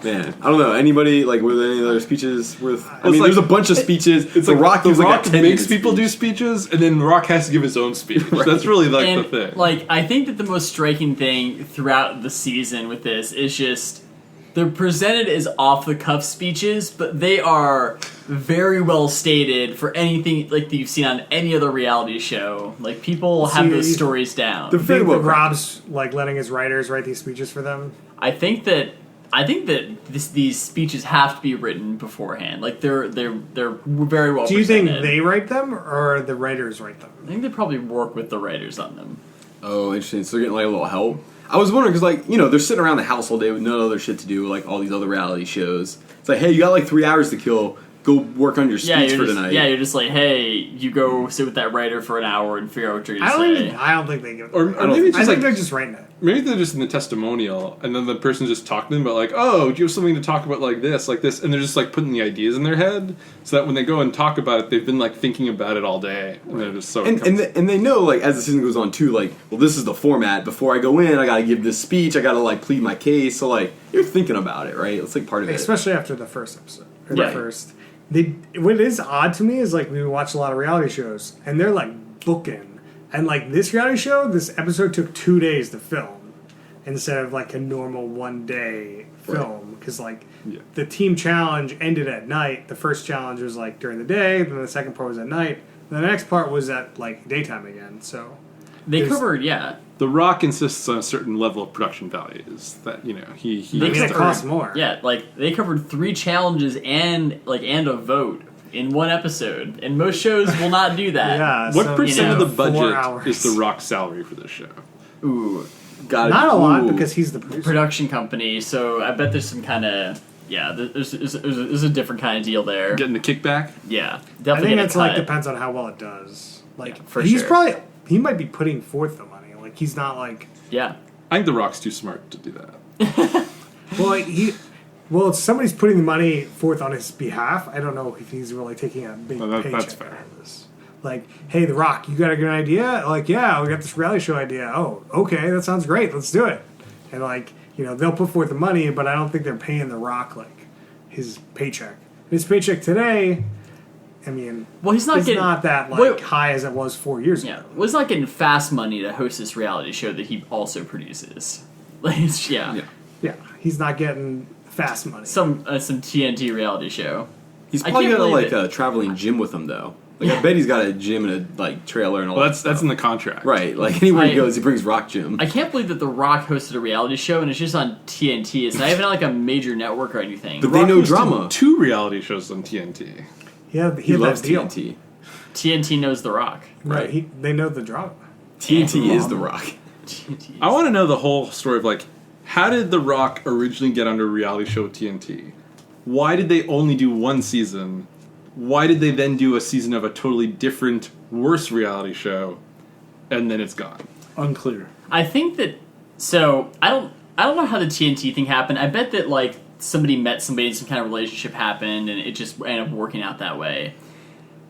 Man, I don't know. Anybody like were there any other speeches worth? I mean, like- there's a bunch of speeches. It's the like Rock The gives Rock like a 10 makes minute people do speech. speeches, and then Rock has to give his own speech. That's really like And the thing. like I think that the most striking thing throughout the season with this is just they're presented as off the cuff speeches, but they are very well stated for anything like that you've seen on any other reality show. Like people have those See, stories down. They're I very think well that crafted. Rob's like letting his writers write these speeches for them. I think that these speeches have to be written beforehand. Like they're very well. Do you think presented. they write them or the writers write them? I think they probably work with the writers on them. Oh, interesting. So they're getting like a little help. I was wondering because like they're sitting around the house all day with no other shit to do, like all these other reality shows. It's like, hey, you got like 3 hours to kill. Go work on your speech for tonight. you're just like, hey, you go sit with that writer for an hour and figure out what you're gonna say. I don't think they give. Or don't- maybe it's I just think like they're just writing it. maybe they're just in the testimonial, and then the person's just talking to them about like, oh, do you have something to talk about like this, and they're just like putting the ideas in their head, so that when they go and talk about it, they've been like thinking about it all day, and they're just so. And they know like as the season goes on too, like, well, this is the format. Before I go in, I gotta give this speech. I gotta like plead my case. So like you're thinking about it, right? It's like part of it. Especially after the first episode. Or Yeah. the first. What is odd to me is like we watch a lot of reality shows and they're like booking. And like this reality show, this episode took 2 days to film. instead of like a normal 1 day film. Because like Yeah. the team challenge ended at night. The first challenge was like during the day, then the second part was at night. And the next part was at like daytime again. So They There's- covered, yeah. The Rock insists on a certain level of production values that he They I mean, it covered- costs more. Yeah, like they covered 3 challenges and a vote in one episode, and most shows will not do that. Yeah. What so, percent you of know, the 4 budget hours. is The Rock's salary for this show? Ooh, Got Not a lot ooh. because he's the producer. production company. So I bet there's some kind of there's a different kind of deal there. Getting the kickback? Yeah, I definitely. think get a that's like cut. depends on how well it does. Like Yeah, for he's sure. probably he might be putting forth the money. Like he's not like Yeah, I think The Rock's too smart to do that. well if somebody's putting the money forth on his behalf. I don't know if he's really taking a big No, that's paycheck fair. out of this. Like, hey, The Rock, you got a good idea? Like, yeah, we got this reality show idea. Oh, okay, that sounds great. Let's do it. And like, they'll put forth the money, but I don't think they're paying The Rock like his paycheck. His paycheck today, I mean, well, he's not it's getting not that like Wait. high as it was 4 years yeah, ago. well, he's not getting fast money to host this reality show that he also produces. Like, Yeah. Yeah, he's not getting fast money. some TNT reality show. He's I probably can't got believe like it. a traveling gym with him though. Like Yeah. I bet he's got a gym and a like trailer and all Well, that. that's in the contract. Right. Like anywhere he I- goes, he brings Rock Gym. I can't believe that The Rock hosted a reality show and it's just on TNT. It's not even like a major network or anything. But they Rock know hosted drama. 2 reality shows on TNT. Yeah, He had loves that deal. TNT. TNT knows The Rock. Right, they know the drama. TNT Yeah. is the Rock. TNT. I want to know the whole story of like, how did The Rock originally get onto a reality show with TNT? Why did they only do 1 season? Why did they then do a season of a totally different, worse reality show, and then it's gone? Unclear. I think that I don't know how the TNT thing happened. I bet that like somebody met somebody and some kind of relationship happened and it just ended up working out that way.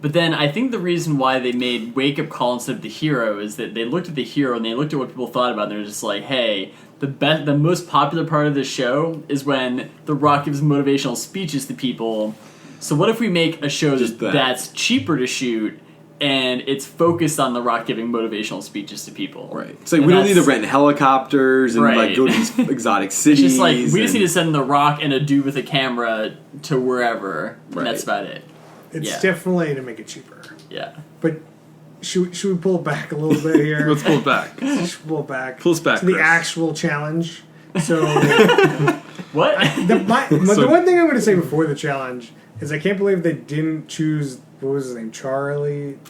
But then I think the reason why they made Wake Up Call instead of The Hero is that they looked at The Hero and they looked at what people thought about it and they're just like, hey, the most popular part of this show is when The Rock gives motivational speeches to people. So what if we make a show Just that. that's cheaper to shoot and it's focused on The Rock giving motivational speeches to people? Right. It's like And we don't need to that's- rent helicopters and Right. like go to these exotic It's cities. just like we just and- need to send The Rock and a dude with a camera to wherever, Right. and that's about it. It's Yeah. definitely to make it cheaper. Yeah. But should we pull it back a little bit here? Let's pull it back. Should pull it back. Pull us back, to the Chris. actual challenge. So What? the one thing I'm going to say before the challenge is I can't believe they didn't choose what was his name,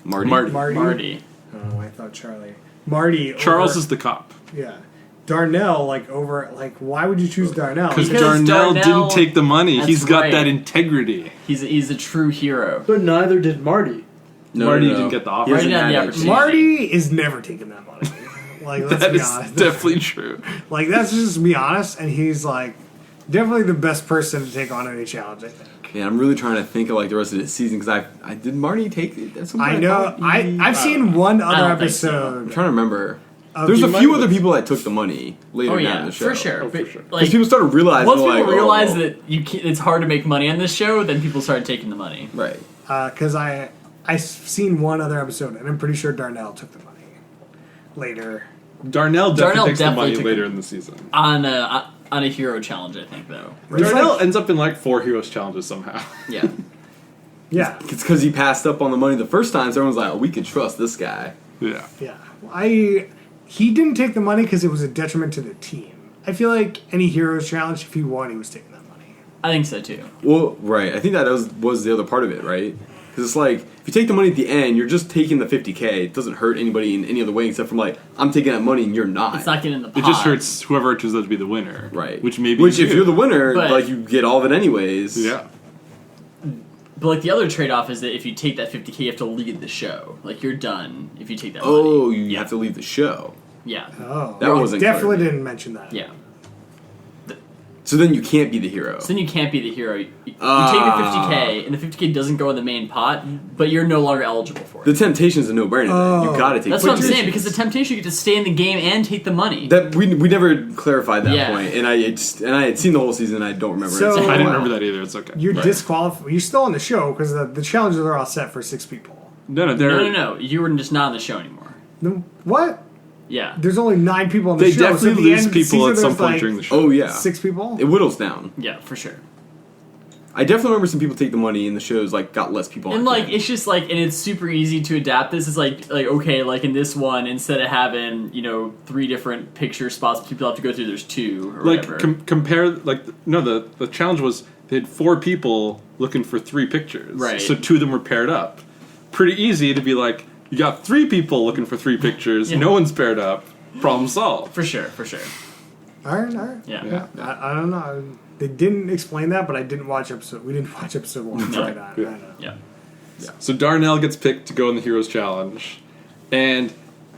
Marty. Marty. Marty. Oh, I thought Charlie. Marty. Charles over, is the cop. yeah. Darnell why would you choose Darnell? Because Because Darnell Darnell- didn't take the money. That's He's got right. that integrity. He's a true hero. But neither did Marty. No, Marty no, no. didn't get the offer. He hasn't Marty didn't had have the that opportunity. Marty is never taking that money. Like let's That be is honest. definitely true. Like that's just be honest, and he's like definitely the best person to take on any challenge. I think. Man, I'm really trying to think of like the rest of the season because I did Marty take it at some point? I know. thought he- I've seen one other don't think so. episode. I'm trying to remember. of There's the a few money- other people that took the money later Oh down in yeah, the show. for sure. Oh, for But, sure. Because like, people started realizing once like, people realize oh, that it's hard to make money on this show, then people started taking the money. right. Because I've seen one other episode, and I'm pretty sure Darnell took the money later. Darnell Darnell definitely takes the definitely money took later it. in the season. On a hero challenge, I think though. It's Darnell like- ends up in like 4 Heroes challenges somehow. Yeah. Yeah, It's because he passed up on the money the first time, so everyone's like, oh, we can trust this guy. Yeah. yeah. He didn't take the money because it was a detriment to the team. I feel like any heroes challenge, if he won, he was taking that money. I think so too. Well, right. I think that was the other part of it, right? Because it's like, if you take the money at the end, you're just taking the 50K. It doesn't hurt anybody in any other way except from like, I'm taking that money and you're not. It's not getting in the pot. It just hurts whoever turns out to be the winner. Right. Which maybe Which, if you. you're the winner, But- like, you get all of it anyways. Yeah. But like the other trade-off is that if you take that 50K, you have to leave the show. Like you're done if you take that Oh, money. you have to leave the show. Yeah. Oh, That wasn't definitely clear. didn't mention that. Yeah. So then you can't be the hero. So then you can't be the hero. You take the Ah. 50K, and the 50K doesn't go in the main pot, but you're no longer eligible for The it. temptation's a no-brainer. Then. Oh. You gotta take. That's the what I'm money. saying, because the temptation you get to stay in the game and take the money. That we never clarified that Yeah. point, and I had seen the whole season, and I don't remember. So- it. I didn't Wow. remember that either. It's okay. You're Right. disqualified. You're still on the show because the challenges are all set for 6 people. No, they're. no. You were just not on the show anymore. No, what? Yeah. There's only 9 people on the They show. so definitely at the lose end of the people season, at some there's, point like, during the show. Oh yeah, 6 people. it whittles down. Yeah, for sure. I definitely remember some people take the money, and the shows like got less people. And on like at the end. it's just like, and it's super easy to adapt this. It's like okay, like in this one, instead of having 3 different picture spots people have to go through, there's 2 or Like whatever. compare like the challenge was they had 4 people looking for 3 pictures. Right. So 2 of them were paired up. Pretty easy to be like, you got 3 people looking for 3 pictures. Yeah. No one's paired up. Problem solved. For sure. All right. Yeah. I don't know. They didn't explain that, but I didn't watch episode. We didn't watch episode 1. No. Right on. I know. Yeah. So Darnell gets picked to go in the Heroes Challenge. And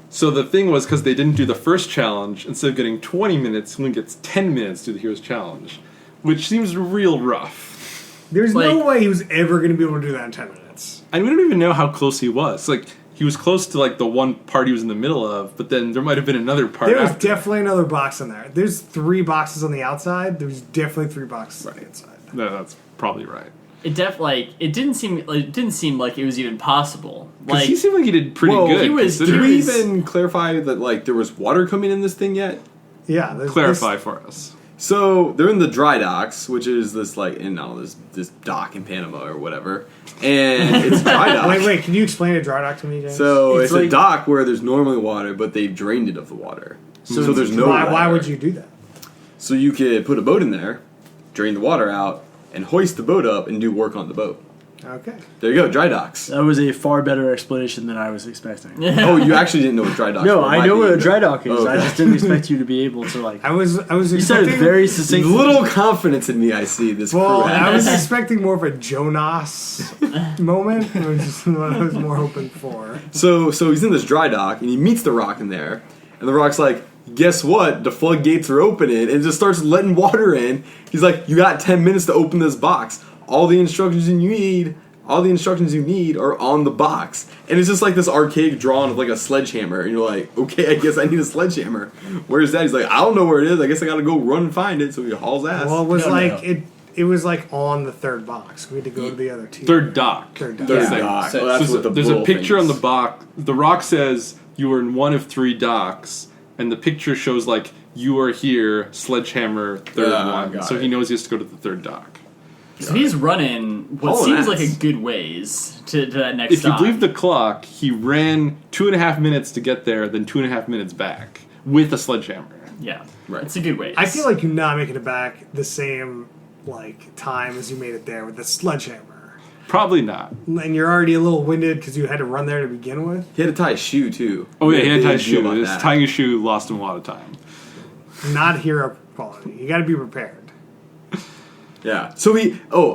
so the thing was, because they didn't do the first challenge, instead of getting 20 minutes, he only gets 10 minutes to do the Heroes Challenge. Which seems real rough. There's no Like- way he was ever going to be able to do that in 10 minutes. And we don't even know how close he was. Like, he was close to, like, the one part he was in the middle of, but then there might have been another part There was after. definitely another box in there. There's 3 boxes on the outside. There's definitely 3 boxes on the inside. No, that's probably right. It didn't seem like it was even possible. Because Like he seemed like he did pretty Well, good. he was- Did considering- we was- even clarify that like there was water coming in this thing yet? Yeah. There's, clarify for us. So they're in the dry docks, which is this like this dock in Panama or whatever, and it's dry dock. Wait. Can you explain a dry dock to me, James? So It's it's a like- dock where there's normally water, but they've drained it of the water. So there's no why water. would you do that? So you could put a boat in there, drain the water out, and hoist the boat up and do work on the boat. Okay. There you go, dry docks. That was a far better explanation than I was expecting. Oh, you actually didn't know what dry docks No, were. I My know what a bad. dry dock is. Oh, I okay. just didn't expect you to be able to like. I was You said expecting it very succinctly. Little confidence in me, I see this Well, crew I has. was expecting more of a Jonas moment. It was just what I was more hoping for. So he's in this dry dock and he meets the Rock in there, and the Rock's like, "Guess what? The floodgates are opening," and just starts letting water in. He's like, "You got 10 minutes to open this box. All the instructions you need are on the box." And it's just like this archaic drawing of like a sledgehammer, and you're like, "Okay, I guess I need a sledgehammer. Where's that?" He's like, "I don't know where it is. I guess I got to go run and find it." So he hauls ass. Well, it was No, like no. it was like on the 3rd box. We had to go to the other 2. Third dock. Third dock. There's Yeah. the dock. So- Well, that's So what the there's a bull picture on the thinks. box. The Rock says you are in one of 3 docks, and the picture shows like you are here, sledgehammer, third one. got So it. he knows he has to go to the 3rd dock. So he's running what Hauling seems ass. like a good ways to that next If stop. you believe the clock, he ran 2.5 minutes to get there, then 2.5 minutes back with a sledgehammer. yeah, Right. it's a good way. I feel like you're not making it back the same like time as you made it there with the sledgehammer, Probably not. and you're already a little winded because you had to run there to begin with. He had to tie his shoe too. Oh yeah, he had to Big tie his deal shoe. about His that. tying his shoe lost him a lot of time. Not hero quality. You got to be prepared. Yeah. So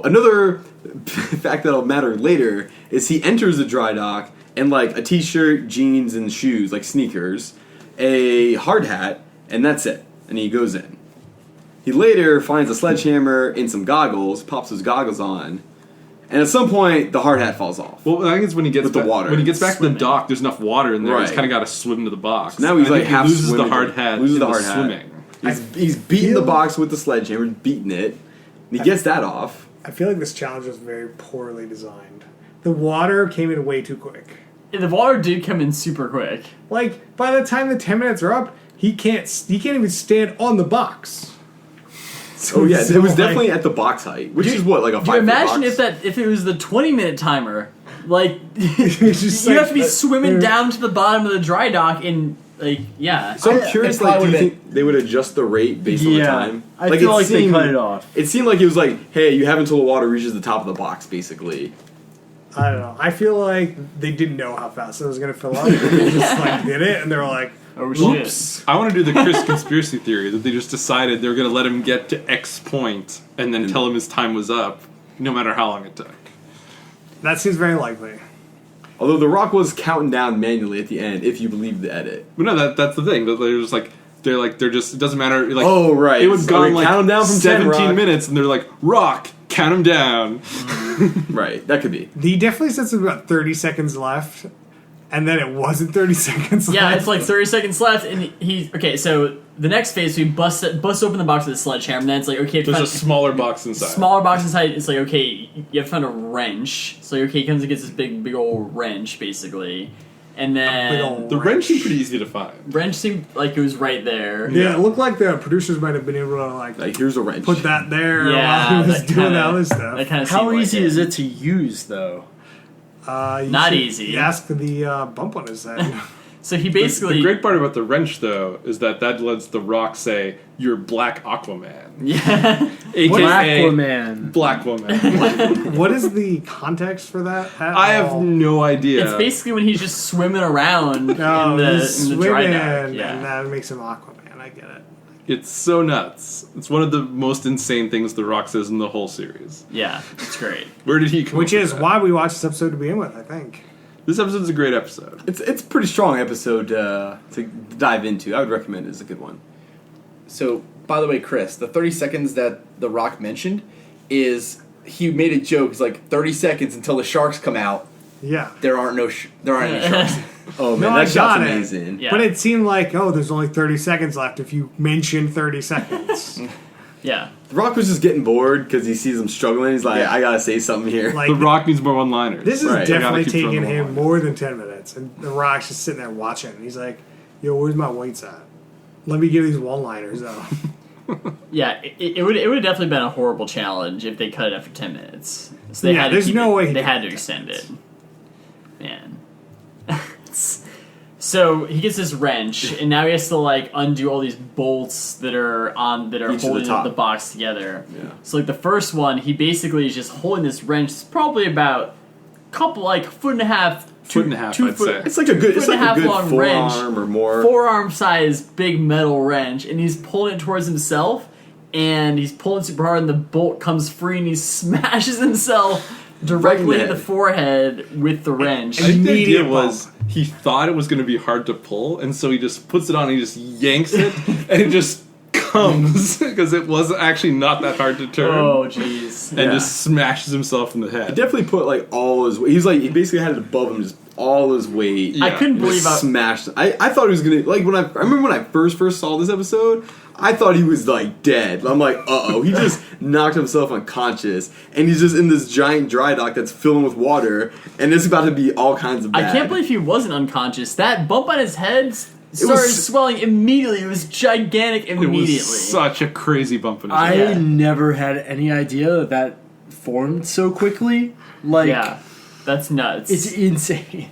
another fact that'll matter later is he enters the dry dock in like a t-shirt, jeans, and shoes, like sneakers, a hard hat, and that's it. And he goes in. He later finds a sledgehammer and some goggles, pops his goggles on, and at some point the hard hat falls off. Well, I think it's when he gets With the back, water. When he gets back to Swimming. the dock, there's enough water in there. He's Right. kind of got to swim to the box. Now he's I like think half he loses the swimming. hard hat. Loses in the hard hat. swimming. He's beating the feel- box with the sledgehammer, beating it. And he gets that off. I feel like this challenge was very poorly designed. The water came in way too quick. the water did come in super quick. Like by the time the 10 minutes are up, he can't even stand on the box. So Oh yeah, it's it was like- definitely at the box height, which is what, like a 5 Do you imagine box? if it was the 20-minute timer? Like It's just you like- have to be swimming down to the bottom of the dry dock and like yeah. So I'm I- curious, it like, do probably you would've think they would adjust the rate based on the Yeah, time? I feel like they seemed- cut it off. It seemed like it was like, hey, you have until the water reaches the top of the box, basically. I don't know. I feel like they didn't know how fast it was going to fill up. They just like did it, and they were like, Oh "Oops." I want to do the Chris conspiracy theory that they just decided they were going to let him get to X point and then tell him his time was up, no matter how long it took. That seems very likely. Although The Rock was counting down manually at the end, if you believe the edit. But no, that's the thing. That they're just it doesn't matter. Like, Oh, right. It would So go they on like count 'em down from 10, 17 Rock. minutes, and they're like, Rock, count him down. Right, that could be. He definitely said something about 30 seconds left, and then it wasn't 30 seconds Yeah, left. it's like 30 seconds left, and he's okay. So the next phase, we bust open the box with a sledgehammer, and then it's like okay, There's find a smaller box inside. smaller box inside. It's like okay, you have to find a wrench. So okay, he comes and gets this big old wrench basically, and big then old The wrench seemed pretty easy to find. wrench seemed like it was right there. Yeah, it looked like the producers might have been able to Like, here's a wrench. put that there Yeah, while he was that doing kinda- the other stuff. That kind of How easy is it to use, though? You Not should easy. Ask the bump on his head. So he The basically great part about the wrench, though, is that lets The Rock say, "You're Black Aquaman," yeah. aka Aquaman. Black Woman. What is the context for that? At I have all? no idea. It's basically when he's just swimming around No, he's in the dry swimming, dock. Yeah. and that makes him Aquaman. I get it. It's so nuts. It's one of the most insane things The Rock says in the whole series. Yeah, it's great. Where did he come Which up with is that? why we watched this episode to begin with. I think. This episode's a great episode. It's a pretty strong episode to dive into. I would recommend it. It's a good one. So, by the way, Chris, the 30 seconds that The Rock mentioned is he made a joke. It's like 30 seconds until the sharks come out. Yeah. There aren't any sharks. Oh man, No, that I shot's got it. amazing. Yeah. But it seemed like, there's only 30 seconds left if you mention 30 seconds. Yeah. The Rock was just getting bored because he sees him struggling. He's like, Yeah. I gotta say something here. Like, The Rock needs more one-liners. this is Right. definitely Gotta keep throwing taking them him on. more than 10 minutes. And The Rock's just sitting there watching. He's like, yo, where's my weights at? Let me give these one-liners, though. Yeah, it would have definitely been a horrible challenge if they cut it after 10 minutes. So they Yeah, had to there's keep no it- way he they could had to do extend this. it. Man. So he gets this wrench, and now he has to like undo all these bolts that are Each of the holding top. the box together. Yeah. So like the first one, he basically is just holding this wrench. It's probably about foot and a half, Foot and a half, two I'd foot, say. It's like a good, Foot and a half long wrench. forearm or more. forearm size big metal wrench, and he's pulling it towards himself, and he's pulling super hard, and the bolt comes free, and he smashes himself directly in Right in the the forehead with the wrench. I think the idea Immediate was bump. he thought it was going to be hard to pull, and so he just puts it on and he just yanks it, and it just comes because it was actually not that hard to turn, Oh, jeez. and Yeah. just smashes himself in the head. He definitely put like all his weight. He basically had it above him, just all his weight. Yeah. I couldn't believe Just smashed. I thought he was gonna like when I remember when I first saw this episode. I thought he was like dead. I'm like, he just knocked himself unconscious, and he's just in this giant dry dock that's filling with water, and it's about to be all kinds of I bad. can't believe he wasn't unconscious. That bump on his head started swelling immediately. It was gigantic It immediately. was such a crazy bump in his I head. Yeah. never had any idea that formed so quickly. Like, Yeah, that's nuts. it's insane.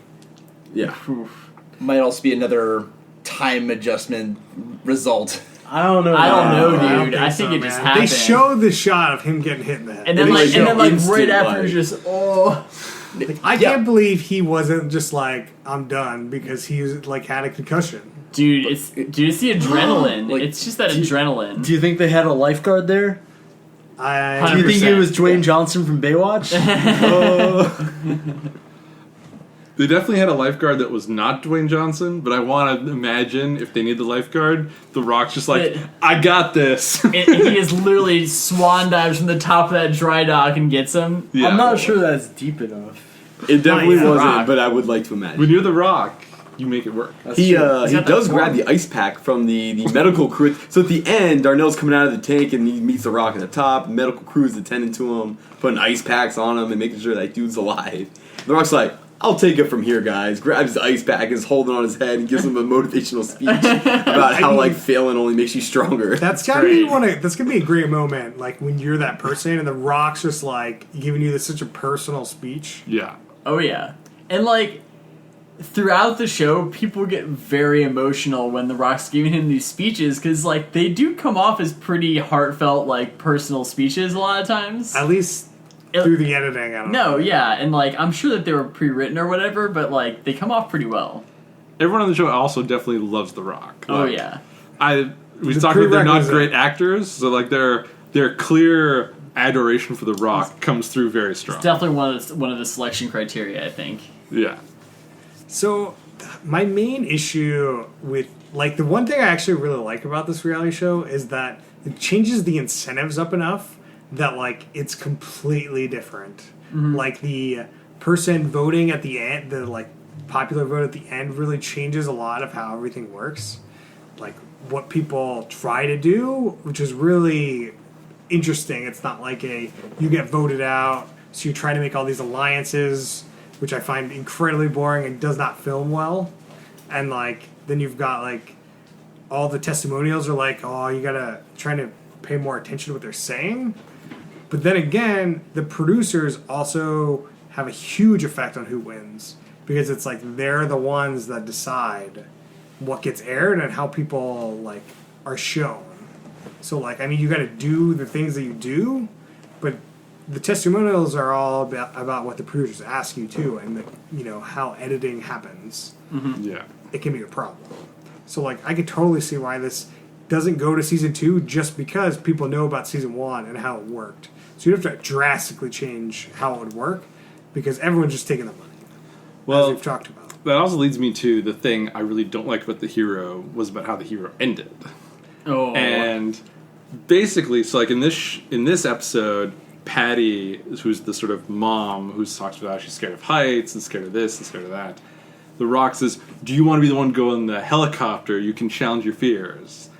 Yeah, Oof. Might also be another time adjustment result. I don't know. I don't know, I don't dude. I think so, it just man. happened. They showed the shot of him getting hit in the head. And then They like, show right instant, after, like- it's just oh. I can't believe he wasn't just like, I'm done, because he was, like had a concussion. Dude, it's the adrenaline. Like, it's just that adrenaline. Do you think they had a lifeguard there? Do you think it 100%. was Dwayne Johnson from Baywatch? They definitely had a lifeguard that was not Dwayne Johnson, but I want to imagine if they need the lifeguard, The Rock's just like, But- I got this. And he is literally swan dives from the top of that dry dock and gets him. Yeah. I'm not sure that's deep enough. it definitely Not yet. wasn't, Rock. but I would like to imagine. When you're The Rock, you make it work. That's He true. he got that does grab form. the ice pack from the medical crew. So at the end, Darnell's coming out of the tank and he meets the Rock at the top. Medical crew's attending to him, putting ice packs on him and making sure that dude's alive. The Rock's like, I'll take it from here, guys. Grabs the ice pack, is holding on his head, and gives him a motivational speech about how like failing only makes you stronger. That's gotta be that's gonna be a great moment, like when you're that person and the Rock's just like giving you such a personal speech. Yeah. Oh yeah. And like throughout the show, people get very emotional when The Rock's giving him these speeches because like they do come off as pretty heartfelt, like personal speeches a lot of times. At least through the editing, I don't know. No, yeah, and like I'm sure that they were pre-written or whatever, but like they come off pretty well. Everyone on the show also definitely loves The Rock. Oh Like, yeah. We The talked about they're not prerequisite. great actors, so like their clear adoration for The Rock comes through very strong. Definitely one of the selection criteria, I think. Yeah. So, my main issue with like the one thing I actually really like about this reality show is that it changes the incentives up enough that like it's completely different. Like the person voting at the end, the like popular vote at the end really changes a lot of how everything works. Like what people try to do, which is really interesting. It's not like you get voted out, so you try to make all these alliances which I find incredibly boring and does not film well. And like then you've got like all the testimonials are like, oh, you gotta trying to pay more attention to what they're saying. But then again, the producers also have a huge effect on who wins because it's like they're the ones that decide what gets aired and how people like are shown. So like, I mean, you got to do the things that you do, but the testimonials are all about what the producers ask you too, and how editing happens. Yeah. It can be a problem. So like, I could totally see why this doesn't go to season 2 just because people know about season 1 and how it worked. So you have to drastically change how it would work because everyone's just taking the money. Well, as we've talked about. that also leads me to the thing I really don't like about the hero was about how the hero ended. Oh. And basically, so like in this episode, Patty, who's the sort of mom who's talks about how she's scared of heights and scared of this and scared of that, The Rock says, do you want to be the one to go in the helicopter? You can challenge your fears.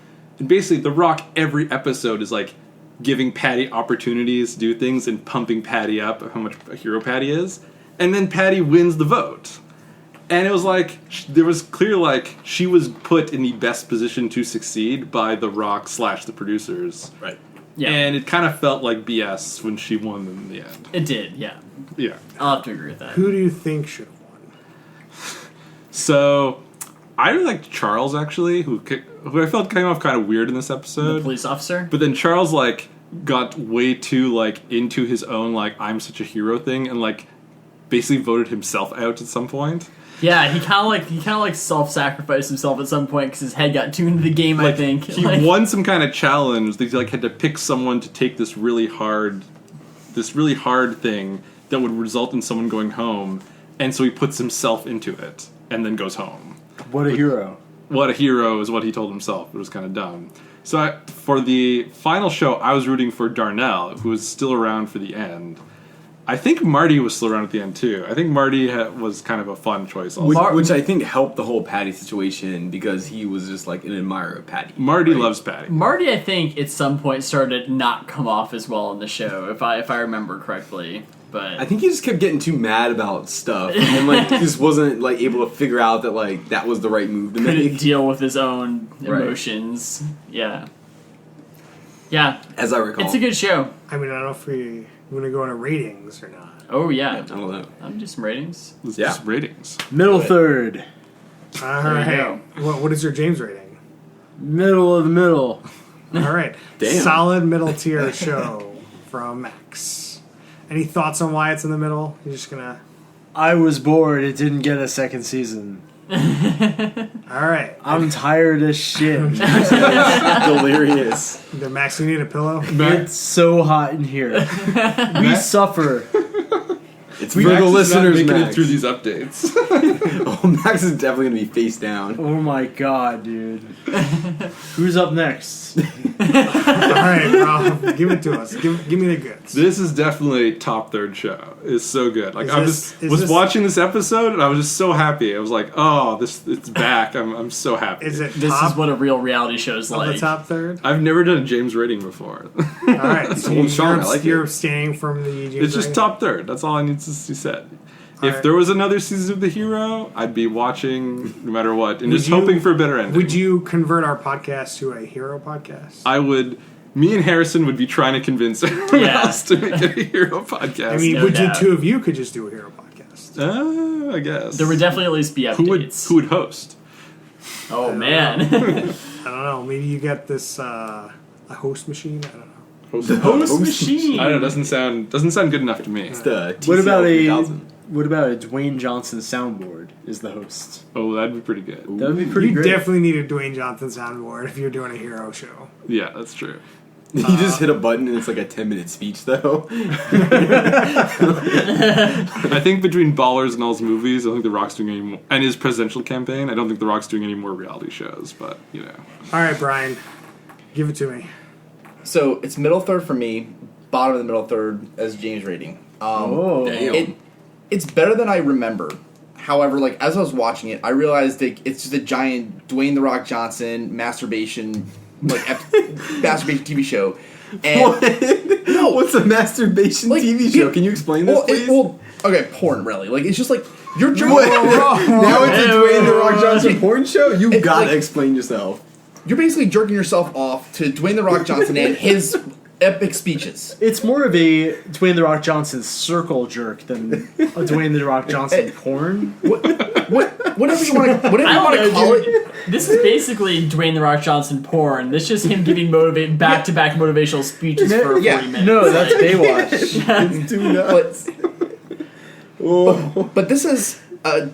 And basically, The Rock every episode is like giving Patty opportunities to do things and pumping Patty up of how much a hero Patty is. And then Patty wins the vote. And it was like, there was clear like she was put in the best position to succeed by The Rock / the producers. Right. Yeah. And it kind of felt like BS when she won in the end. It did, yeah. Yeah. I'll have to agree with that. Who do you think should have won? So, I really liked Charles, actually, who I felt came off kind of weird in this The episode. police officer? But then Charles, like, got way too, like, into his own, like, I'm such a hero thing and, like, basically voted himself out at some point. Yeah, he kind of like self-sacrificed himself at some point because his head got too into the game. Like, I think he won some kind of challenge that he like had to pick someone to take this really hard thing that would result in someone going home, and so he puts himself into it and then goes home. What a hero. What a hero is what he told himself. It was kind of dumb. So for the final show, I was rooting for Darnell, who was still around for the end. I think Marty was still around at the end too. I think Marty was kind of a fun choice also. Which I think helped the whole Patty situation because he was just like an admirer of Patty. Marty right? loves Patty. Marty, I think, at some point started to not come off as well in the show, if I remember correctly. But I think he just kept getting too mad about stuff and like just wasn't like able to figure out that like that was the right move to couldn't make. deal with his own Right. emotions. Yeah. Yeah. As I recall. It's a good show. I mean, I don't know if we want to go into ratings or not. Oh, yeah. I don't know. I'm just some ratings. It's Yeah. just ratings. Middle third. All There you right. What is your James rating? Middle of the middle. All right. Damn. Solid middle tier show from Max. Any thoughts on why it's in the middle? You're just gonna. I was bored. It didn't get a second season. All right. I'm tired as shit. Delirious. The Max, you need a pillow. It's so hot in here. We suffer. It's We for the Max is not listeners, making Max. it through these updates. Oh, Max is definitely gonna be face down. Oh my god, dude. Who's up next? All right, Rob, give it to us. Give me the goods. This is definitely top third show. It's so good. Like Is I this- was is this- watching this episode and I was just so happy. I was like, oh, it's back. I'm so happy. Is it This top is what a real reality show is of like. the top third? I've never done a James rating before. All right, so Hold strong, you're, I like you're it. standing from the James It's just rating? top third. That's all I need to be said. If Alright. there was another season of The Hero, I'd be watching no matter what and Would just you- hoping for a better ending. Would you convert our podcast to a hero podcast? I would. Me and Harrison would be trying to convince everyone Yeah. else to make it a hero podcast. I mean, no would doubt. you two of you could just do a hero podcast? I guess There would definitely at least be updates. who would host? Oh, man. I don't know. Maybe you get this a host machine. I don't know. Host machine. I don't know. Doesn't sound good enough to me. It's the What about TCL 3000. What about a Dwayne Johnson soundboard is the host? Oh, that'd be pretty good. That would be pretty You great. definitely need a Dwayne Johnson soundboard if you're doing a hero show. Yeah, that's true. You just hit a button and it's like a 10-minute speech though. I think between Ballers and all his movies, I don't think The Rock's doing any more, and his presidential campaign, I don't think The Rock's doing any more reality shows. But you know, All right, Brian, give it to me. So it's middle third for me, bottom of the middle third as James rating. Oh, It's better than I remember. However, like as I was watching it, I realized that it's just a giant Dwayne the Rock Johnson masturbation, masturbation TV show. And No, what's a masturbation Like, TV show? Can you explain this, please? Okay, porn really. Like it's just like you're Wait, jerking. now it's a Dwayne the Rock Johnson porn show. You It's gotta like- explain yourself. You're basically jerking yourself off to Dwayne the Rock Johnson and his epic speeches. It's more of a Dwayne the Rock Johnson circle jerk than a Dwayne the Rock Johnson porn. Whatever you want to, I don't know, call it. dude. This is basically Dwayne the Rock Johnson porn. This is just him giving back-to-back motivational speeches for 40 Yeah. minutes. No, that's Like, Baywatch. It's too nuts. But this is a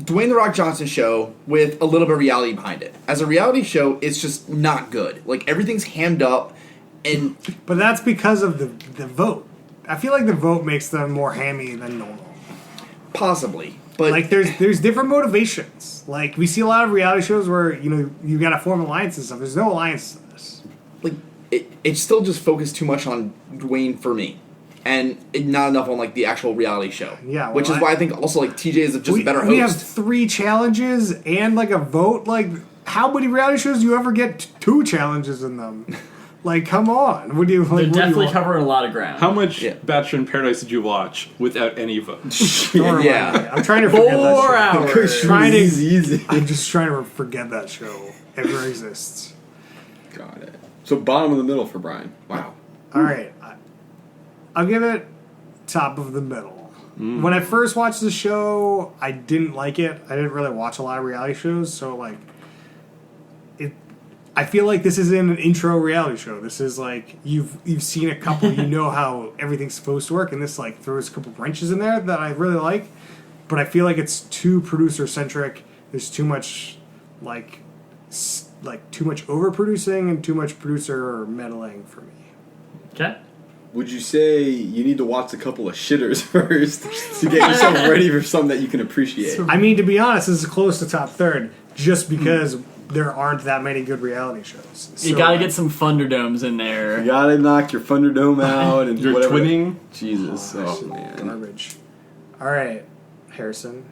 Dwayne the Rock Johnson show with a little bit of reality behind it. As a reality show, it's just not good. Like everything's hammed up, and But that's because of the vote. I feel like the vote makes them more hammy than normal. possibly, but Like there's different motivations. Like we see a lot of reality shows where you gotta form alliances and stuff. There's no alliance to this. like it's still just focused too much on Dwayne for me, and not enough on like the actual reality show. Yeah, well, which is why I think also like TJ is just a better we have host. 3 challenges and like a vote. Like how many reality shows do you ever get 2 challenges in them? Like come on, what do you like? They're what do you definitely want? covering a lot of ground. How much Yeah. Bachelor in Paradise did you watch without any votes? Don't remind Yeah. me. I'm trying to forget 4 that show. hours. Trying to- easy. I'm just trying to forget that show ever exists. Got it. So bottom of the middle for Brian. Wow. All right, I'll give it top of the middle. When I first watched the show, I didn't like it. I didn't really watch a lot of reality shows, so like, it. I feel like this isn't an intro reality show. This is like you've seen a couple, you know how everything's supposed to work, and this like throws a couple wrenches in there that I really like. But I feel like it's too producer centric. There's too much like too much overproducing and too much producer meddling for me. Okay. Would you say you need to watch a couple of shitters first to get yourself ready for something that you can appreciate? I mean, to be honest, this is close to top third just because there aren't that many good reality shows. You So, gotta get some Thunderdome in there. You gotta knock your Thunderdome out and You're whatever. twinning? Jesus. Oh, man. garbage. All right, Harrison.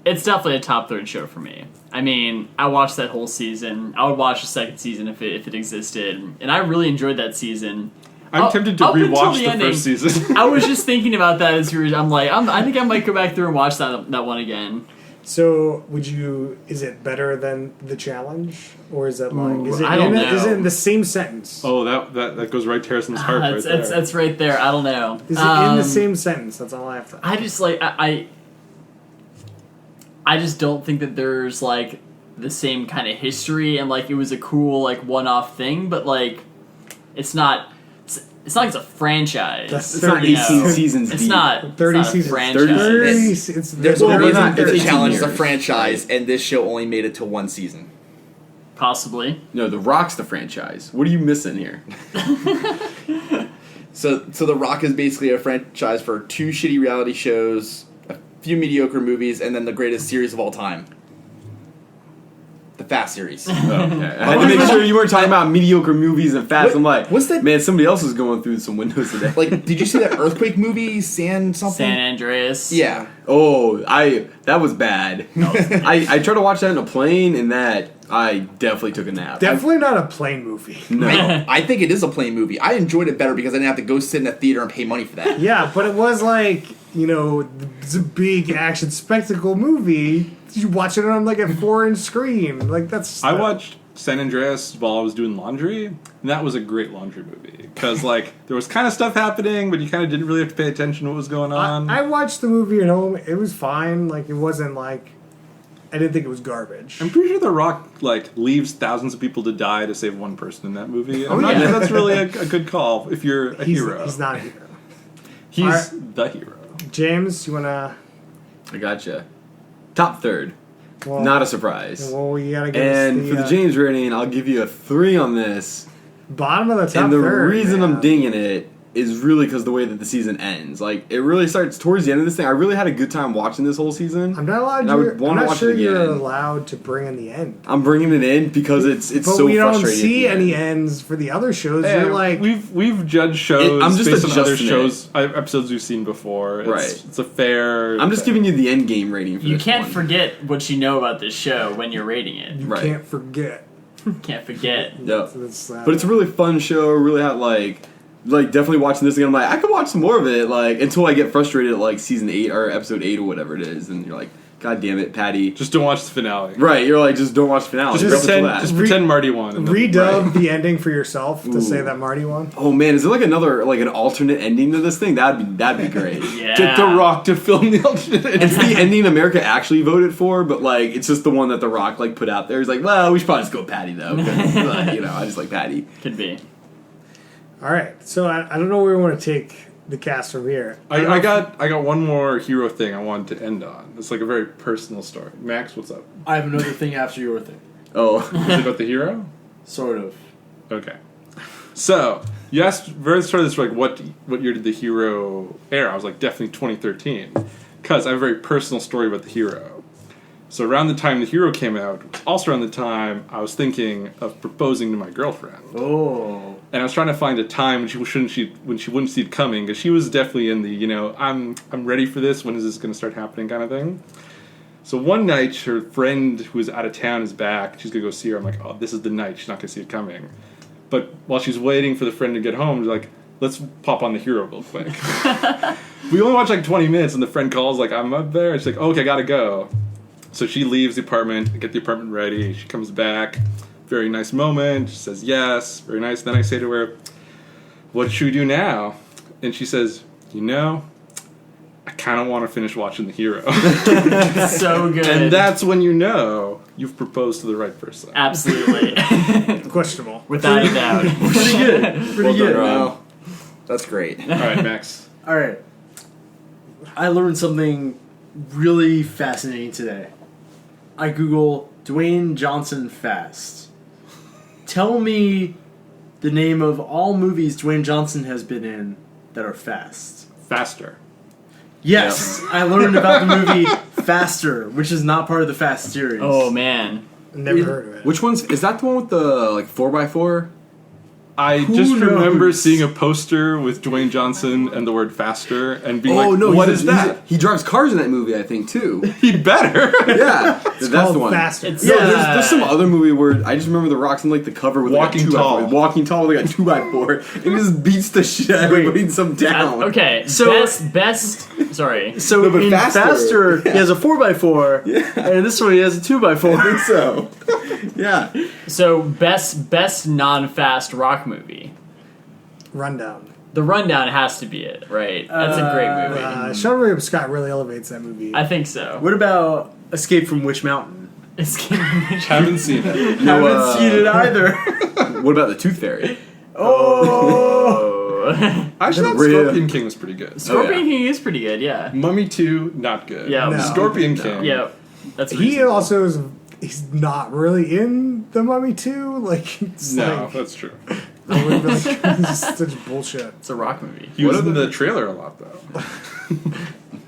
It's definitely a top third show for me. I mean, I watched that whole season. I would watch the second season if it existed, and I really enjoyed that season. I'm tempted to up until rewatch the the ending. first season. I was just thinking about that as we were. I'm like, I think I might go back through and watch that one again. So, is it better than the challenge, or is it like is it I don't is it know. in the same sentence? Oh, that goes right to Harrison's heart right there. That's right there. I don't know. Is it in the same sentence? That's all I have to. I just like I just don't think that there's like the same kind of history, and like it was a cool like one-off thing, but like it's not like it's a franchise. That's It's not 30 18 seasons It's deep. not 30 it's not a seasons. franchise. 30. It's- It's There's a Well, reason not- for it's the 18 challenge is a years. franchise, and this show only made it to 1 season. Possibly. No, The Rock's the franchise. What are you missing here? So The Rock is basically a franchise for 2 shitty reality shows, a few mediocre movies, and then the greatest series of all time. The Fast series. Okay. I had to make sure you weren't talking about mediocre movies and fast. I'm like, what's that- Man, somebody else is going through some windows today. Like, did you see that earthquake movie, San something? San Andreas. Yeah. Oh, that was bad. I tried to watch that in a plane, and that I definitely took a nap. definitely not a plane movie. No. I think it is a plain movie. I enjoyed it better because I didn't have to go sit in a theater and pay money for that. Yeah, but it was like it's a big action spectacle movie. You watch it on like a 4-inch screen. Like that's. I watched San Andreas while I was doing laundry, and that was a great laundry movie because like there was kind of stuff happening, but you kind of didn't really have to pay attention to what was going on. I watched the movie at home. It was fine. Like it wasn't like I didn't think it was garbage. I'm pretty sure The Rock like leaves thousands of people to die to save one person in that movie. I'm Oh, not yeah. sure that's really a good call if you're a hero. He's not a hero. He's Alright. the hero. James, you wanna? I gotcha. Top third. Well, Not a surprise. Well, you gotta give And us for the James rating, I'll give you a 3 on this. bottom of the top And the third. reason man. I'm dinging it is really because the way that the season ends. Like, it really starts towards the end of this thing. I really had a good time watching this whole season. I'm not allowed. And I would I'm wanna not watch sure it you're again. allowed to bring in the end. I'm bringing it in because it's But so we don't frustrating. see at the any end. ends for the other shows. Yeah, You're like, we've judged shows I'm just based on other adjusting it. shows episodes we've seen before. It's, Right. It's a fair. I'm just giving you the end game rating for You this can't one. forget what you know about this show when you're rating it. you right. can't forget. Can't forget. Yep. It's, But it's a really fun show. Really had like like definitely watching this again. I'm like, I could watch some more of it, like until I get frustrated at like season 8 or episode 8 or whatever it is, and you're like, God damn it, Patty. Just don't watch the finale. Right, you're like, just don't watch the finale. Just Wait till pretend. that. Just pretend Marty won. and then- Redub Right. the ending for yourself to Ooh. say that Marty won. Oh man, is there like another like an alternate ending to this thing? That'd be great. Yeah. Get The Rock to film the alternate. It's the ending America actually voted for, but like it's just the one that The Rock like put out there. He's like, well, we should probably just go Patty though. 'Cause, I just like Patty. Could be. All right, so I don't know where we want to take the cast from here. I got one more hero thing I wanted to end on. It's like a very personal story. Year what's up? I have another thing after your thing. Oh, Is it about the hero? Sort of. Okay. So you asked very start of this like what year did the hero air? I was like definitely 2013 because I have a very personal story about the hero. So around the time the hero came out, also around the time I was thinking of proposing to my girlfriend. Oh. And I was trying to find a time when she wouldn't see it coming, because she was definitely in the I'm ready for this. When is this going to start happening kind of thing? So one night, her friend who was out of town is back. She's gonna go see her. I'm like, oh, this is the night. She's not gonna see it coming. But while she's waiting for the friend to get home, she's like, let's pop on the hero real quick. We only watched like 20 minutes, and the friend calls like, I'm up there. And she's like, oh, okay, I gotta go. So she leaves the apartment, get the apartment ready. She comes back. Very nice moment. She says yes. Very nice. Then I say to her, what should we do now? And she says, I kind of want to finish watching The Hero. So good. And that's when you know you've proposed to the right person. Absolutely. Questionable. Without a doubt. Pretty good. Pretty Well done, good. Ryan. Wow. That's great. All right, Max. All right. I learned something really fascinating today. I Google Dwayne Johnson fast. Tell me the name of all movies Dwayne Johnson has been in that are fast. Faster. Yes, I learned about the movie Faster, which is not part of the Fast series. Oh, man. Never heard of it. Which one's is that? The one with the like 4x4? I Who just remember knows? seeing a poster with Dwayne Johnson and the word faster and being Oh like, no, what he's is a- he's that? a- He drives cars in that movie, I think too. He better. Yeah, that's Called the one. Faster. It's- No, Yeah. there's some other movie where I just remember The Rock's in like the cover with Walking like a 2x4. Tall. Walking Tall with like a 2x4 and he just beats the shit out of everybody in some town. Okay, So- sorry. So No, but in Faster. Faster, he has a 4x4, and in this one he has a 2x4. I think so. Yeah. So, best non-fast rock movie. Rundown. The Rundown has to be it, right? That's a great movie. Sean William Scott really elevates that movie. I think so. What about Escape from Witch Mountain? Haven't seen it. No, Haven't seen it either. What about the Tooth Fairy? Oh. I actually thought Real- Scorpion King was pretty good. Scorpion Oh, yeah. King is pretty good, yeah. Mummy 2, not good. Yeah. No. Scorpion King. Yeah. That's he reasonable. also is. He's not really in the Mummy 2. Like, it's No, like, that's true. I would be like, this is such bullshit. It's a rock movie. He was What in other- the trailer a lot, though.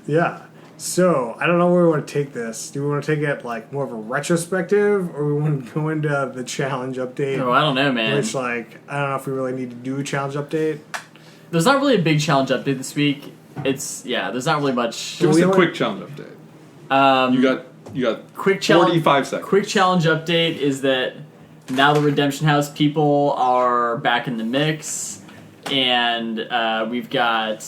Yeah. So I don't know where we want to take this. Do we want to take it like more of a retrospective, or we want to go into the challenge update? Oh, I don't know, man. Which, like, I don't know if we really need to do a challenge update. There's not really a big challenge update this week. There's not really much. Give us we a only- quick challenge update. You got Quick challenge. 45 seconds. Quick challenge update is that now the Redemption House people are back in the mix, and we've got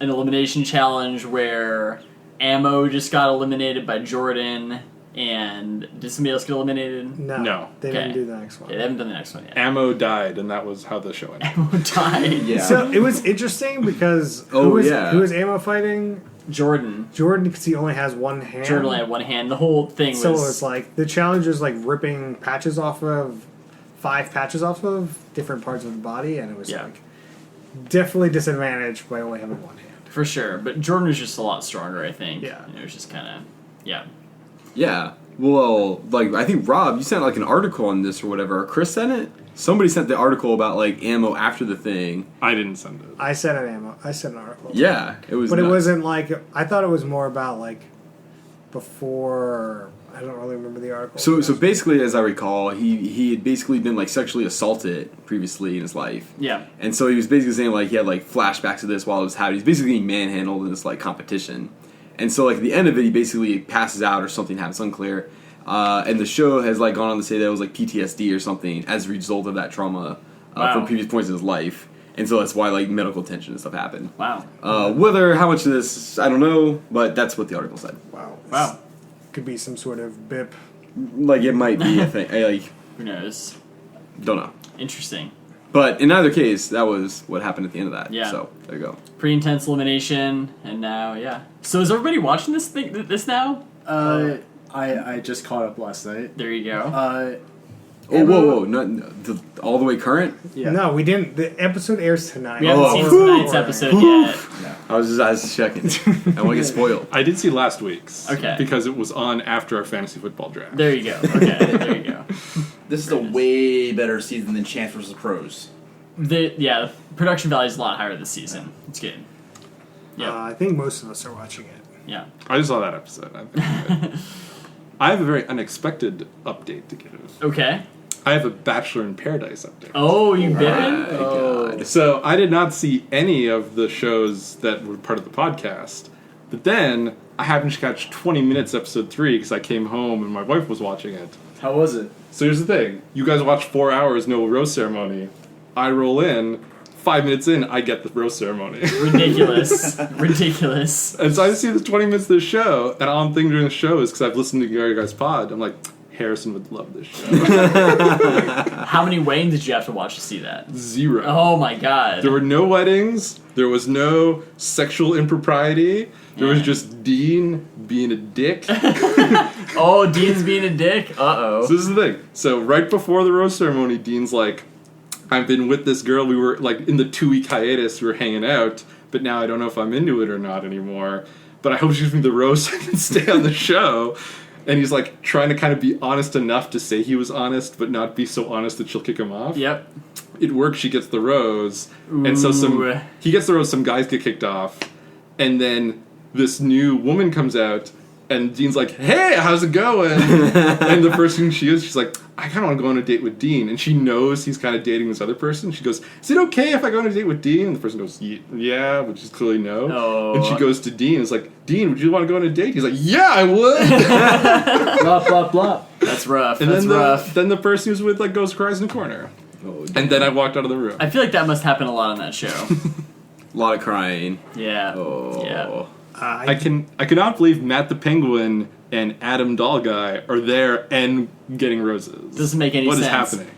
an elimination challenge where Ammo just got eliminated by Jordan, and did somebody else get eliminated? No. They Okay. didn't do the next one. Yeah, they haven't done the next one yet. Ammo died, and that was how the show ended. Ammo died. Yeah. So it was interesting because Oh, who yeah. was Ammo fighting? Jordan. Jordan, because he only has one hand. Jordan only had one hand. The whole thing So was. it's like the challenge is like ripping patches off of 5 patches off of different parts of the body, and it was Yeah. like definitely disadvantaged by only having one hand. For sure, but Jordan was just a lot stronger, I think. Yeah. And it was just kind of, yeah. Yeah. Well, like I think Rob, you sent like an article on this or whatever. Or Chris sent it. Somebody sent the article about like Ammo after the thing. I didn't send it. I sent an article. Yeah, it was. But it nuts. wasn't like I thought it was more about like before. I don't really remember the article. So basically, as I recall, he had basically been like sexually assaulted previously in his life. Yeah. And so he was basically saying like he had like flashbacks of this while it was happening. He's basically getting manhandled in this like competition. And so like at the end of it, he basically passes out or something happens, unclear. And the show has like gone on to say that it was like PTSD or something as a result of that trauma Wow. from previous points in his life. and so that's why like medical attention and stuff happened. Wow. How much of this I don't know, but that's what the article said. Wow. Wow. Could be some sort of bip. Like it might be a thing. I like Who knows? don't know. Interesting. But in either case, that was what happened at the end of that. Yeah. So there you go. Pretty intense elimination, and now, yeah. So is everybody watching this now? I just caught up last night. There you go. Oh, whoa! All the way current. Yeah. No, we didn't. The episode airs tonight. We haven't Oh, seen whew. tonight's episode yet. I was just checking. I want to get spoiled. I did see last week's. Okay. Because it was on after our fantasy football draft. There you go. Okay, there you go. This is a way better season than Chance vs. Pros. The production value is a lot higher this season. It's good. Yeah, I think most of us are watching it. yeah. I just saw that episode. I have a very unexpected update to give. Okay. I have a Bachelor in Paradise update. Oh, you bitten? God. So I did not see any of the shows that were part of the podcast, but then I happened to catch 20 minutes episode 3 because I came home and my wife was watching it. How was it? So here's the thing: you guys watch 4 hours, no rose ceremony. I roll in. 5 minutes in, I get the rose ceremony. Ridiculous. Ridiculous. And so I see the 20 minutes of the show, and all I'm thinking during the show is because I've listened to your guys' pod, I'm like, Harrison would love this show. How many weddings did you have to watch to see that? 0. Oh my god. There were no weddings. There was no sexual impropriety. There was Yeah. just Dean being a dick. Oh, Dean's being a dick? Uh-oh. So this is the thing. So right before the rose ceremony, Dean's like, I've been with this girl. We were like in the 2-week hiatus. We were hanging out, but now I don't know if I'm into it or not anymore. But I hope she gives me the rose so I can stay on the show. And he's like trying to kind of be honest enough to say he was honest, but not be so honest that she'll kick him off. Yep. It works. She gets the rose, and so he gets the rose. Some guys get kicked off, and then this new woman comes out. And Dean's like, hey, how's it going? And the first thing she's like, I kind of want to go on a date with Dean. And she knows he's kind of dating this other person. She goes, is it okay if I go on a date with Dean? And the person goes, yeah, which is clearly no. Oh. And she goes to Dean and is like, Dean, would you want to go on a date? He's like, yeah, I would. Blah blah blah. That's rough. And That's rough. then the person he was with like goes cries in the corner. Oh, And then I walked out of the room. I feel like that must happen a lot on that show. a lot of crying. Yeah. Oh. Yeah. I cannot believe Matt the Penguin and Adam Doll Guy are there and getting roses. Doesn't make any What is sense. happening?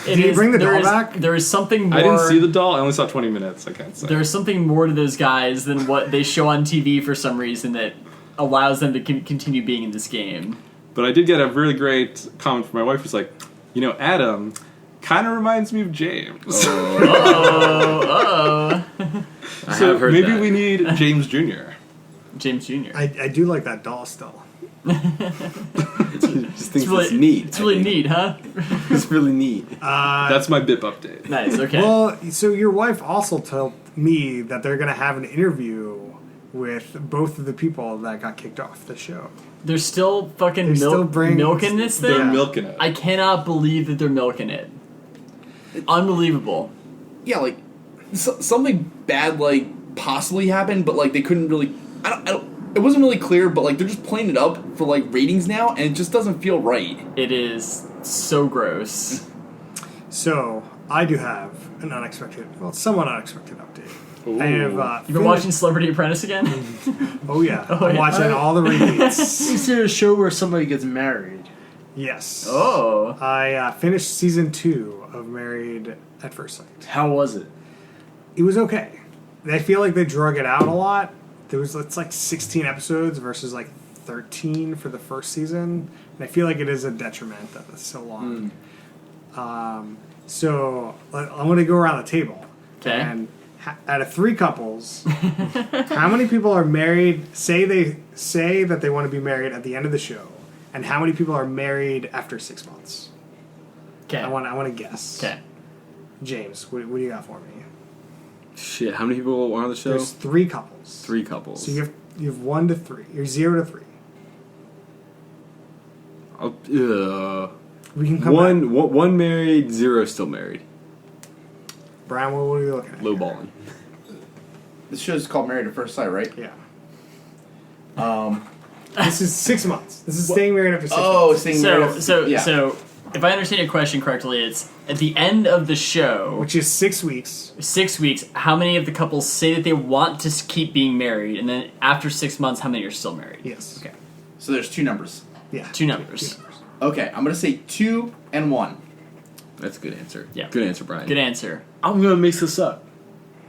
Did you bring the doll back? There is something more. I didn't see the doll. I only saw 20 minutes. I can't say. There's something more to those guys than what they show on TV for some reason that allows them to continue being in this game. But I did get a really great comment from my wife who's like, Adam kind of reminds me of James. Uh-oh. I So have heard maybe that. we need James Jr. James Jr. I do like that doll still. just think really it's neat. It's I really think. neat, huh? It's really neat. That's my BIP update. Nice. Okay. Well, so your wife also told me that they're going to have an interview with both of the people that got kicked off the show. They're still fucking They're still bringing- milking this thing. They're Yeah. milking it. I cannot believe that they're milking it. Unbelievable. Yeah, like something bad like possibly happened, but like they couldn't really. I don't. It wasn't really clear, but like they're just playing it up for like ratings now, and it just doesn't feel right. It is so gross. So I do have an somewhat unexpected update. Ooh. I have. You've been watching Celebrity Apprentice again? Oh yeah, Oh, I'm yeah. watching all the repeats. Is there a show where somebody gets married? Yes. Oh. I finished season 2 of Married at First Sight. How was it? It was okay. I feel like they drug it out a lot. It's like 16 episodes versus like 13 for the first season, and I feel like it is a detriment that it's so long. So I'm going to go around the table. Okay. And out of 3 couples, how many people are married? Say that they want to be married at the end of the show, and how many people are married after 6 months? Okay. I want to guess. Okay. James, what do you got for me? Shit, how many people were on the show? There's 3 couples. 3 couples. So you have 1 to 3. You're 0 to 3. We can come back. One married, 0 still married. Brian, what are you looking at? Lowballing. This show's called Married at First Sight, right? Yeah. Um. This is 6 months. This is staying married after 6 Oh, months. staying married. So yeah. so if I understand your question correctly, it's at the end of the show, which is 6 weeks. 6 weeks. How many of the couples say that they want to keep being married, and then after 6 months, how many are still married? Yes. Okay. So there's two numbers. Yeah. Two numbers. Okay, I'm gonna say 2 and 1. That's a good answer. Yeah. Good answer, Brian. Good answer. I'm gonna mix this up.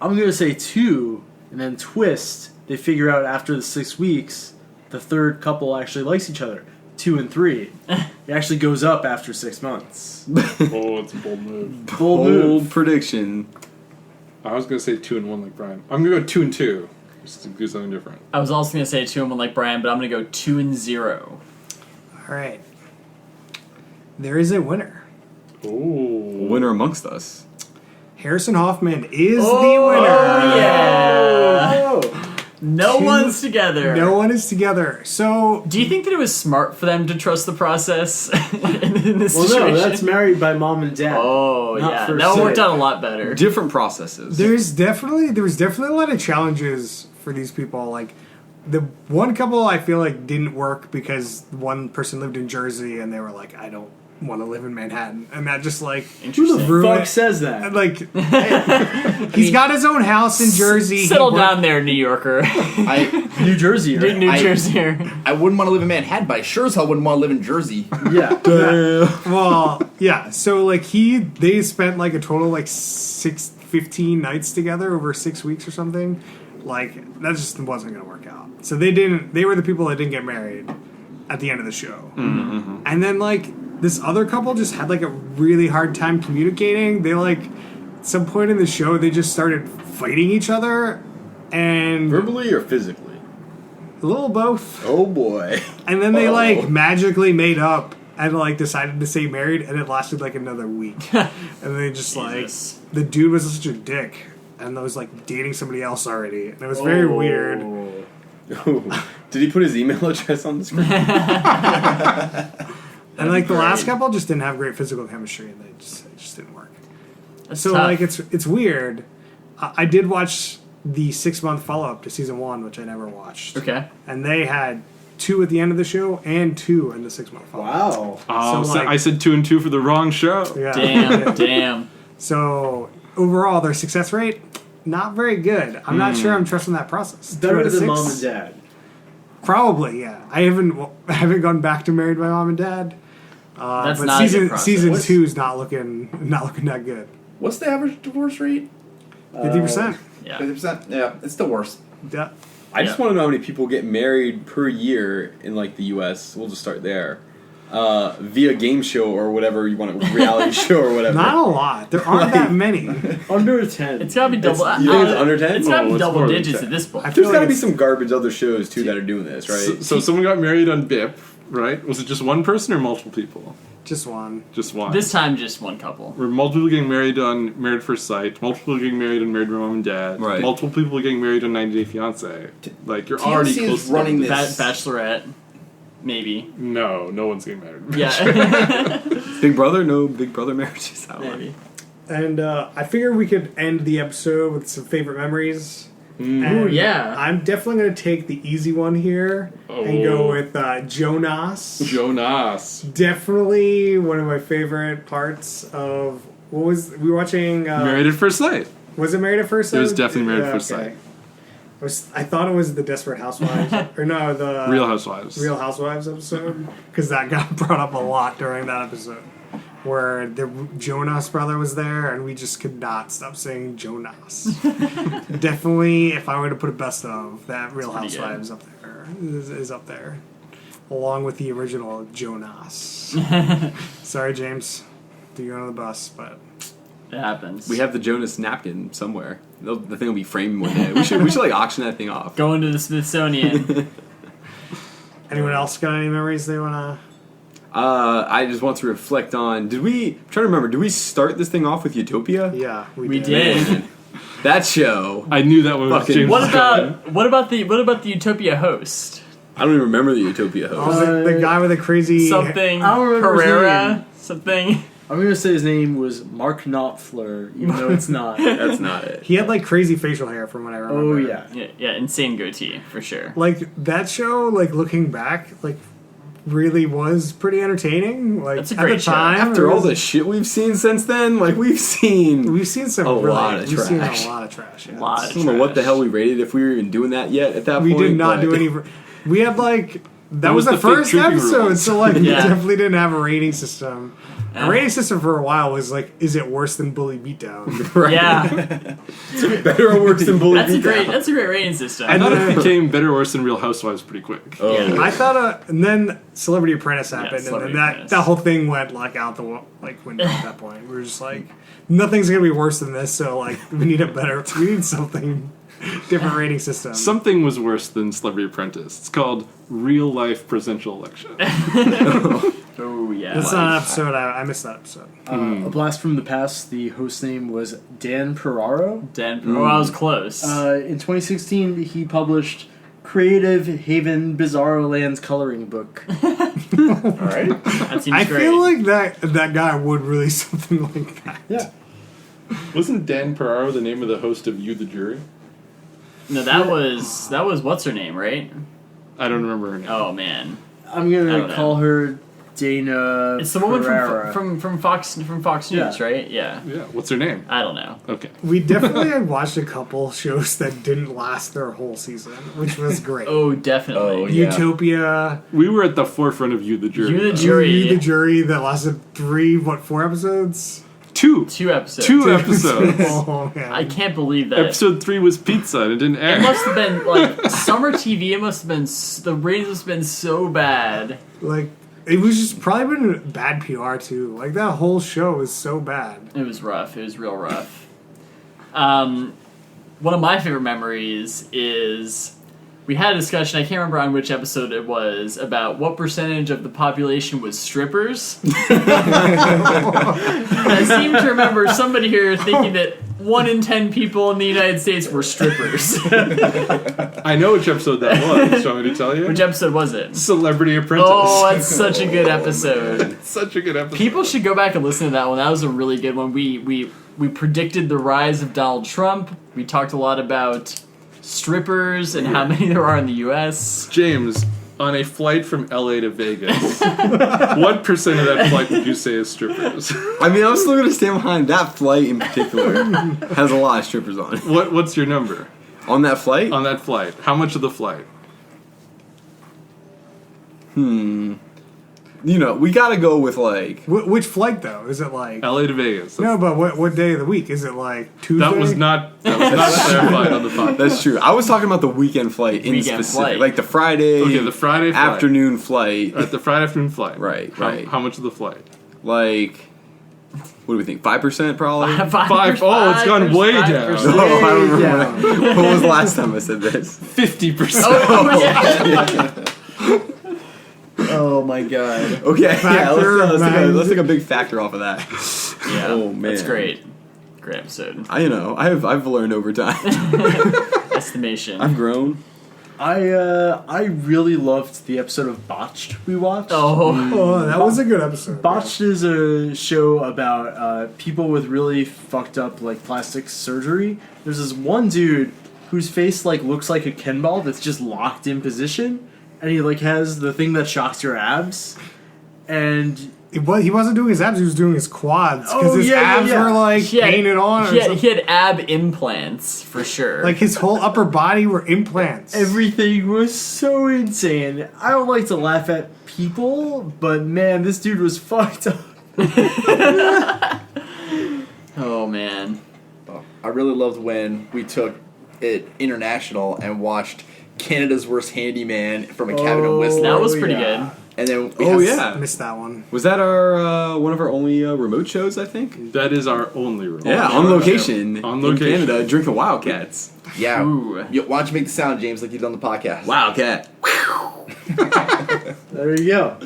I'm gonna say 2, and then twist. They figure out after the 6 weeks, the third couple actually likes each other. 2 and 3. It actually goes up after 6 months. Oh, it's a bold move. Bold Bold move. prediction. I was gonna say 2 and 1 like Brian. I'm gonna go 2 and 2, just to do something different. I was also going to say 2 and 1 like Brian, but I'm going to go 2 and 0. All right. There is a winner. Ooh. Winner amongst us. Harrison Hoffman is the winner. Yeah. No Two- one's together. No one is together. So Do you think that it was smart for them to trust the process in this Well, situation? no, that's married by mom and dad. Oh, Not yeah. first That one worked sight. out a lot better. Different processes. there was definitely a lot of challenges for these people. Like the one couple I feel like didn't work because one person lived in Jersey and they were like, I don't want to live in Manhattan, and that just like Who the ruined fuck it. says that? Like he's got his own house in Jersey. Settle He worked- down there, New Yorker. I New Jersey, right? New I- Jersey. I wouldn't want to live in Manhattan, but I sure as hell wouldn't want to live in Jersey. Yeah. Well, yeah. So like they spent like a total like 15 nights together over 6 weeks or something. Like that just wasn't gonna work out. So they were the people that didn't get married at the end of the show. Mm-hmm. And then like this other couple just had like a really hard time communicating. They like at some point in the show they just started fighting each other and Verbally or physically? a little both. Oh boy. And then they like magically made up and like decided to stay married, and it lasted like another week. And they just Jesus. like the dude was such a dick and was like dating somebody else already, and it was very weird. Did he put his email address on the screen? And like the great. last couple just didn't have great physical chemistry, and it just didn't work. That's So tough. like it's weird. I did watch the 6-month follow up to season 1, which I never watched. Okay. And they had 2 at the end of the show and 2 in the 6-month follow up. Wow. Oh, So, so like- I said 2 and 2 for the wrong show. Yeah. Damn, damn. So overall, their success rate not very good. I'm not sure I'm trusting that process. 2 out Better of than 6? mom and dad. Probably, yeah. I haven't gone back to Married by Mom and Dad. That's but not a good season process. season What's- 2 is not looking that good. What's the average divorce rate? 50%. Yeah. 50%? Yeah, it's the worst. Yeah. I just want to know how many people get married per year in like the U.S. We'll just start there. Via game show or whatever you want, reality show or whatever. Not a lot. There aren't that many. Under 10. It's gotta be double. You think it's under 10? It's gotta Oh, be it's double more than digits 10. at this point. I feel There's got to like be it's- some garbage other shows too that are doing this, right? So someone got married on BIP, right? Was it just one person or multiple people? Just one. Just one. This time, just one couple. Were multiple people getting married on Married at First Sight, multiple people getting married on Married by Mom and Dad, Right. multiple people getting married on 90 Day Fiance. Like you're already TLC close is to running double this. Bachelorette, maybe. No, no one's getting married. Yeah, Big Brother, no Big Brother marriages. That one. maybe. And I figured we could end the episode with some favorite memories. Ooh, And yeah. I'm definitely going to take the easy one here and go with Jonas. Jonas. Definitely one of my favorite parts of we were watching Married at First Sight. was it Married at First Sight? It was definitely Married at First Sight. I thought it was the Desperate Housewives or no, the Real Housewives. Real Housewives episode, because that got brought up a lot during that episode, where the Jonas brother was there, and we just could not stop saying Jonas. Definitely, if I were to put a best of, that Real pretty good. Housewives up there is up there, along with the original Jonas. Sorry, James, threw you under the bus, but It happens. We have the Jonas napkin somewhere. The thing will be framed one day. We should like auction that thing off. Going to the Smithsonian. anyone else got any memories they wanna? I just want to reflect on. I'm trying to remember. Did we start this thing off with Utopia? Yeah, We did. That show. I knew that one was Fucking- James. What was going. about the Utopia host? I don't even remember the Utopia host. Oh, the guy with the crazy Something I don't remember his Pereira. name. Something. I'm going to say his name was Mark Knopfler, even though it's not. That's not it. He had like crazy facial hair from what I remember. Oh, yeah. Yeah, insane goatee for sure. Like that show, like looking back, like really was pretty entertaining. Like That's a at great the show. time, After it all was- the shit we've seen since then, like we've seen some a really, lot of we've seen trash. a lot of trash. Yeah. Lot I of don't know what the trash. hell we rated if we were even doing that yet at that We point. did not but- do any. We had like that was was the the fake first drinking episode, rules. so like we Yeah. definitely didn't have a rating system. A rating system for a while was like, is it worse than Bully Beatdown? Right. Yeah, Better or worse than Bully that's a great. Beatdown? That's a great rating system. I thought then- it became better or worse than Real Housewives pretty quick. Oh. Yeah. I thought, and then Celebrity Apprentice happened, and Celebrity then Apprentice. that whole thing went like out the window at that point. We were just like, nothing's gonna be worse than this, so like we need something different rating system. Something was worse than Celebrity Apprentice. It's called Real Life Presidential Election. Oh yeah. That's not an episode. I missed that episode. A Blast from the Past, the host name was Dan Ferraro. Oh, I was close. In 2016, he published Creative Haven Bizarro Lands coloring book. All right. That seems I great. feel like that guy would release something like that. Yeah. Wasn't Dan Peraro the name of the host of You the Jury? No, that was what's her name, right? I don't remember her name. Oh man, I'm I gonna don't know. call her Dana. it's the woman Ferrara. from Fox News, Yeah. right? Yeah. Yeah, what's her name? I don't know. Okay. We definitely had watched a couple shows that didn't last their whole season, which was great. Oh, definitely. Oh, yeah. Utopia, We were at the forefront of You the Jury. You the though. Jury. You, the Jury, that lasted 4 episodes? Two. 2 episodes. Two episodes. Oh, man. I can't believe that. Episode 3 was pizza and it didn't air. It must have been like summer TV. It must have been the ratings must have been so bad. Like, it was just probably been bad PR, too. Like, that whole show was so bad. It was rough. It was real rough. One of my favorite memories is we had a discussion, I can't remember on which episode it was, about what percentage of the population was strippers. And I seem to remember somebody here thinking that 1 in 10 people in the United States were strippers. I know which episode that was. Do you want me to tell you? Which episode was it? Celebrity Apprentice. Oh, that's such a good episode. Such a good episode. People should go back and listen to that one. That was a really good one. We predicted the rise of Donald Trump. We talked a lot about strippers and how many there are in the U.S. James, on a flight from LA to Vegas, what percent of that flight would you say is strippers? I mean, I'm still gonna stand behind that flight in particular. Has a lot of strippers on it. What's your number On that flight? on that flight? How much of the flight? You know, we gotta go with like. Which flight, though? Is it like... LA to Vegas. No, but what day of the week? Is it like Tuesday? That was not clarified on the podcast. That's true. I was talking about the weekend flight in Weekend specific, flight. like the Friday. Okay, the Friday flight. afternoon flight. At the Friday afternoon flight. Right, How, right. How much of the flight? Like, what do we think? 5% probably. 5. Oh, it's gone way down. Oh, I don't remember. What was the last time I said this? 50%. Oh, yeah. Oh my god. Okay, yeah, Factor, let's take a big factor off of that. Yeah, Oh, man. that's great. Great episode. I've learned over time. Estimation. I've grown. I really loved the episode of Botched we watched. Oh, that was a good episode. Botched is a show about people with really fucked up like plastic surgery. There's this one dude whose face like looks like a Ken ball that's just locked in position, and he like has the thing that shocks your abs, and He wasn't doing his abs, he was doing his quads. Because Oh, his yeah, abs yeah. were like He had- painted on. Or He had, something. he had ab implants for sure. Like his whole upper body were implants. everything was so insane. I don't like to laugh at people, but man, this dude was fucked up. oh man. I really loved when we took it international and watched Canada's Worst Handyman from a cabin in Whistler. That was pretty yeah. And then we Oh had yeah, Missed that one. was that our one of our only remote shows? I think. That is our only room. Yeah, on location, On in location. Canada, drinking Wildcats. Yeah. Ooh. Why don't you make the sound, James, like you did on the podcast? Wildcat. There you go.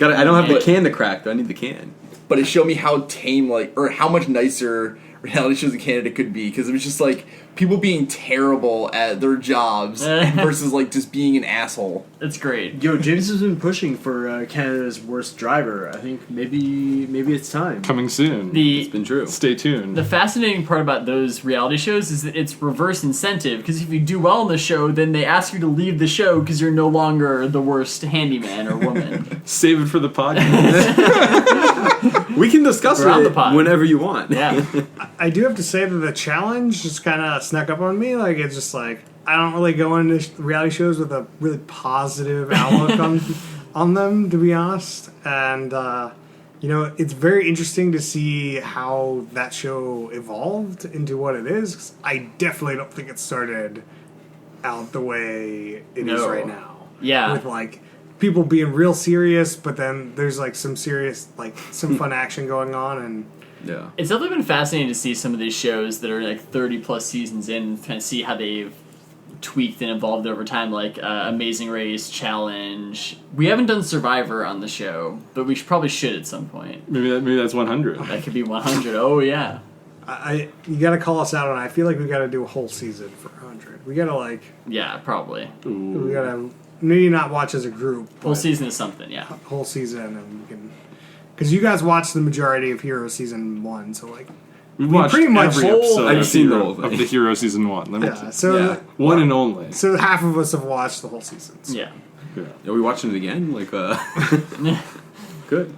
I don't have the But- can to crack though. I need the can. But it showed me how tame, like, or how much nicer, reality shows in Canada could be, because it was just like people being terrible at their jobs versus like just being an asshole. It's great. Yo, James has been pushing for Canada's worst driver. I think maybe it's time. Coming soon. It's been true. Stay tuned. The fascinating part about those reality shows is that it's reverse incentive, because if you do well on the show, then they ask you to leave the show because you're no longer the worst handyman or woman. Save it for the podcast. We can discuss We're on the it pod. whenever you want. Yeah. I do have to say that the challenge just kind of snuck up on me. Like, it's just like, I don't really go into reality shows with a really positive outlook on them, to be honest. And, you know, it's very interesting to see how that show evolved into what it is. 'Cause I definitely don't think it started out the way it is No. right now. Yeah. With, like, people being real serious, but then there's, like, some serious, like, some fun action going on. And Yeah. It's definitely been fascinating to see some of these shows that are like 30 plus seasons in and kind of see how they've tweaked and evolved over time, like Amazing Race, Challenge. We haven't done Survivor on the show, but we probably should at some point. Maybe that's 100. That could be 100. Oh, yeah. you got to call us out on it. I feel like we got to do a whole season for 100. We got to, like, Yeah, probably. we got to maybe not watch as a group. Whole but season is something, yeah. Whole season, and we can. Because you guys watched the majority of Hero season 1, so like, We watched pretty much every whole- episode I've of seen the Hero- whole thing. of the Hero season 1. Let me yeah. So Yeah. one and only. so half of us have watched the whole season. So. Yeah. Are we watching it again? Like, good.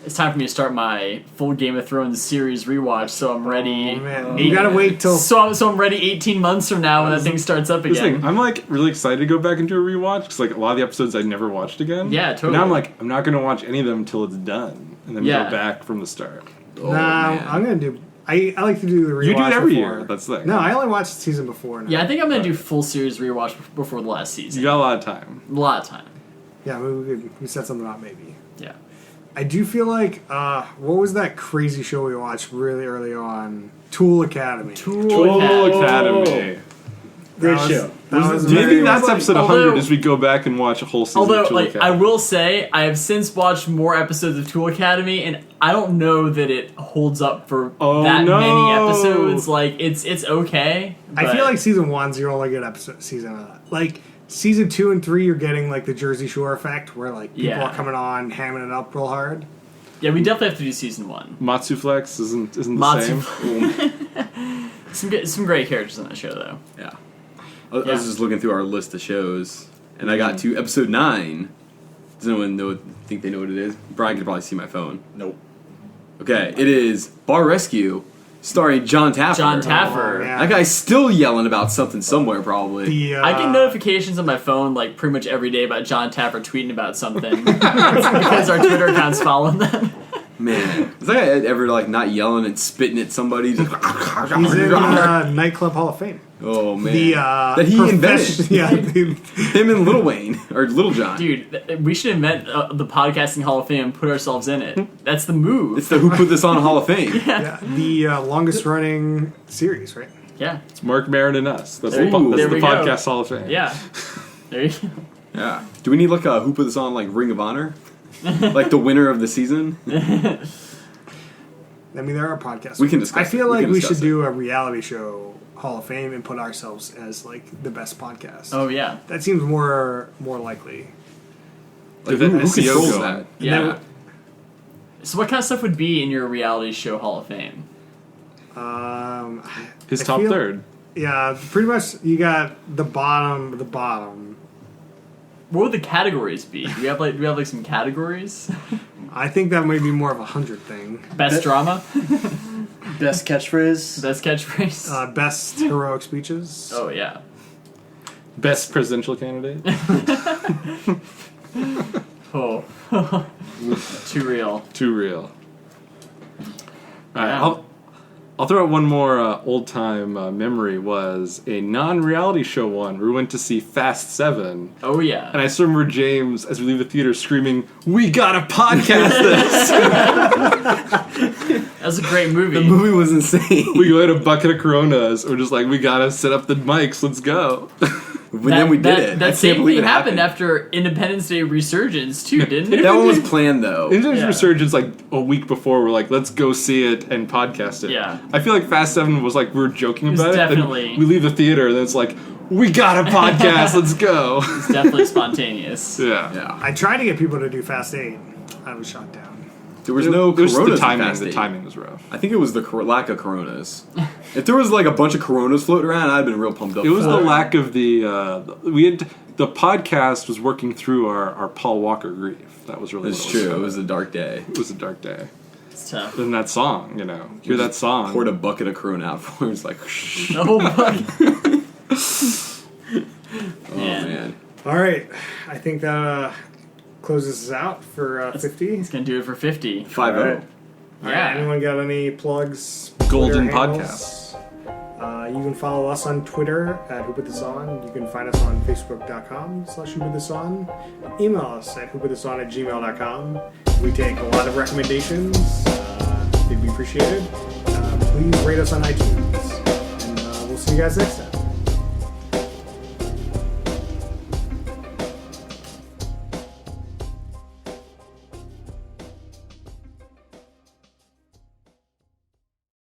It's time for me to start my full Game of Thrones series rewatch, so I'm ready. Oh, man. You gotta wait till. So I'm ready 18 months from now when that thing starts up This again. thing, I'm like really excited to go back and do a rewatch because like a lot of the episodes I never watched again. Yeah, But totally. now I'm like I'm not gonna watch any of them until it's done and then Yeah. go back from the start. Oh, Nah, man. I'm gonna do. I like to do the rewatch. You do it every before. year. That's the thing. No, I only watched the season before. Now. Yeah, I think I'm gonna do full series rewatch before the last season. You got a lot of time. A lot of time. Yeah, maybe we set something up maybe. Yeah. I do feel like what was that crazy show we watched really early on? Tool Academy. Tool Academy. Great That was- show. that was Maybe very- that's episode although- 100 as we go back and watch a whole season Although, of Tool like, I Academy. will say, I have since watched more episodes of Tool Academy, and I don't know that it holds up for Oh, that no. many episodes. Like, it's okay. I but- feel like season 1's your only good episode season of that. Like season 2 and 3, you're getting like the Jersey Shore effect, where like people Yeah. are coming on, hamming it up real hard. yeah, we definitely have to do season 1. Matsuflex isn't the Matsu- same. Some great characters on that show, though. Yeah. I was Yeah. just looking through our list of shows, and I got to episode 9. Does anyone think they know what it is? Brian could probably see my phone. Nope. Okay, it is Bar Rescue, starring John Taffer. John Taffer. Oh, yeah. That guy's still yelling about something somewhere, probably. The I get notifications on my phone like pretty much every day about John Taffer tweeting about something because our Twitter accounts follow them. Man, is that guy ever like not yelling and spitting at somebody? Just He's in Nightclub Hall of Fame. oh man, The that he invented. Yeah, the, Him and Lil Wayne or Little John. Dude, we should invent the podcasting Hall of Fame and put ourselves in it. That's the move. It's the Who Put This On Hall of Fame. yeah, the longest running series, right? Yeah, It's Mark Maron and us. That's There- the, that's there the we go. podcast Hall of Fame. yeah. There you go. Yeah. Do we need like a Who Put This On like Ring of Honor? Like the winner of the season? I mean, there are podcasts. We can discuss I feel it. We like can we discuss should it. do a reality show Hall of Fame and put ourselves as like the best podcast. Oh yeah, That seems more likely. Like, Get who that SEO controls going. that? yeah. So what kind of stuff would be in your reality show Hall of Fame? His I top feel- third. Yeah, pretty much. You got the bottom. What would the categories be? Do we have like some categories? I think that might be more of a 100 thing. Best drama, Best catchphrase. best catchphrase. Best heroic speeches. Oh yeah. Best presidential candidate. Oh, too real. Too real. All right, Yeah. I'll throw out one more old time memory. Was a non-reality show one where we went to see Fast 7, Oh yeah. and I still remember James as we leave the theater screaming, "We gotta podcast this!" That's a great movie. The movie was insane. We go had a bucket of Coronas. We're just like, "We gotta set up the mics. Let's go." then we did it. I That can't same believe thing it happened happened. after Independence Day Resurgence too, didn't it? That one was planned though. Independence Yeah. Resurgence, like a week before, we're like, let's go see it and podcast it. Yeah. I feel like Fast 7 was like, we were joking was about it. definitely- Then we leave the theater, and then it's like, we got a podcast, let's go. It's definitely spontaneous. Yeah. Yeah. I tried to get people to do Fast 8. I was shot down. There was no It was Coronas the in timing. Fast The 8. timing was rough. I think it was the lack of Coronas. If there was like a bunch of Coronas floating around, I'd been real pumped up. It was for the that. lack of the the podcast was working through our Paul Walker grief. That was really It's what it was true. It about. was a dark day. It was a dark day. It's tough. And that song, hear that song. Poured a bucket of Corona out for him. It's like, No, but oh man. All right. I think that closes us out for 50. it's gonna do it for 50. 5-0. All right, Yeah. anyone got any plugs? Golden Twitter handles? You can follow us on Twitter at Who Put This On. You can find us on Facebook.com/Who Put This On. Email us at whoputthison@gmail.com. We take a lot of recommendations. They'd be appreciated. Please rate us on iTunes. And we'll see you guys next time.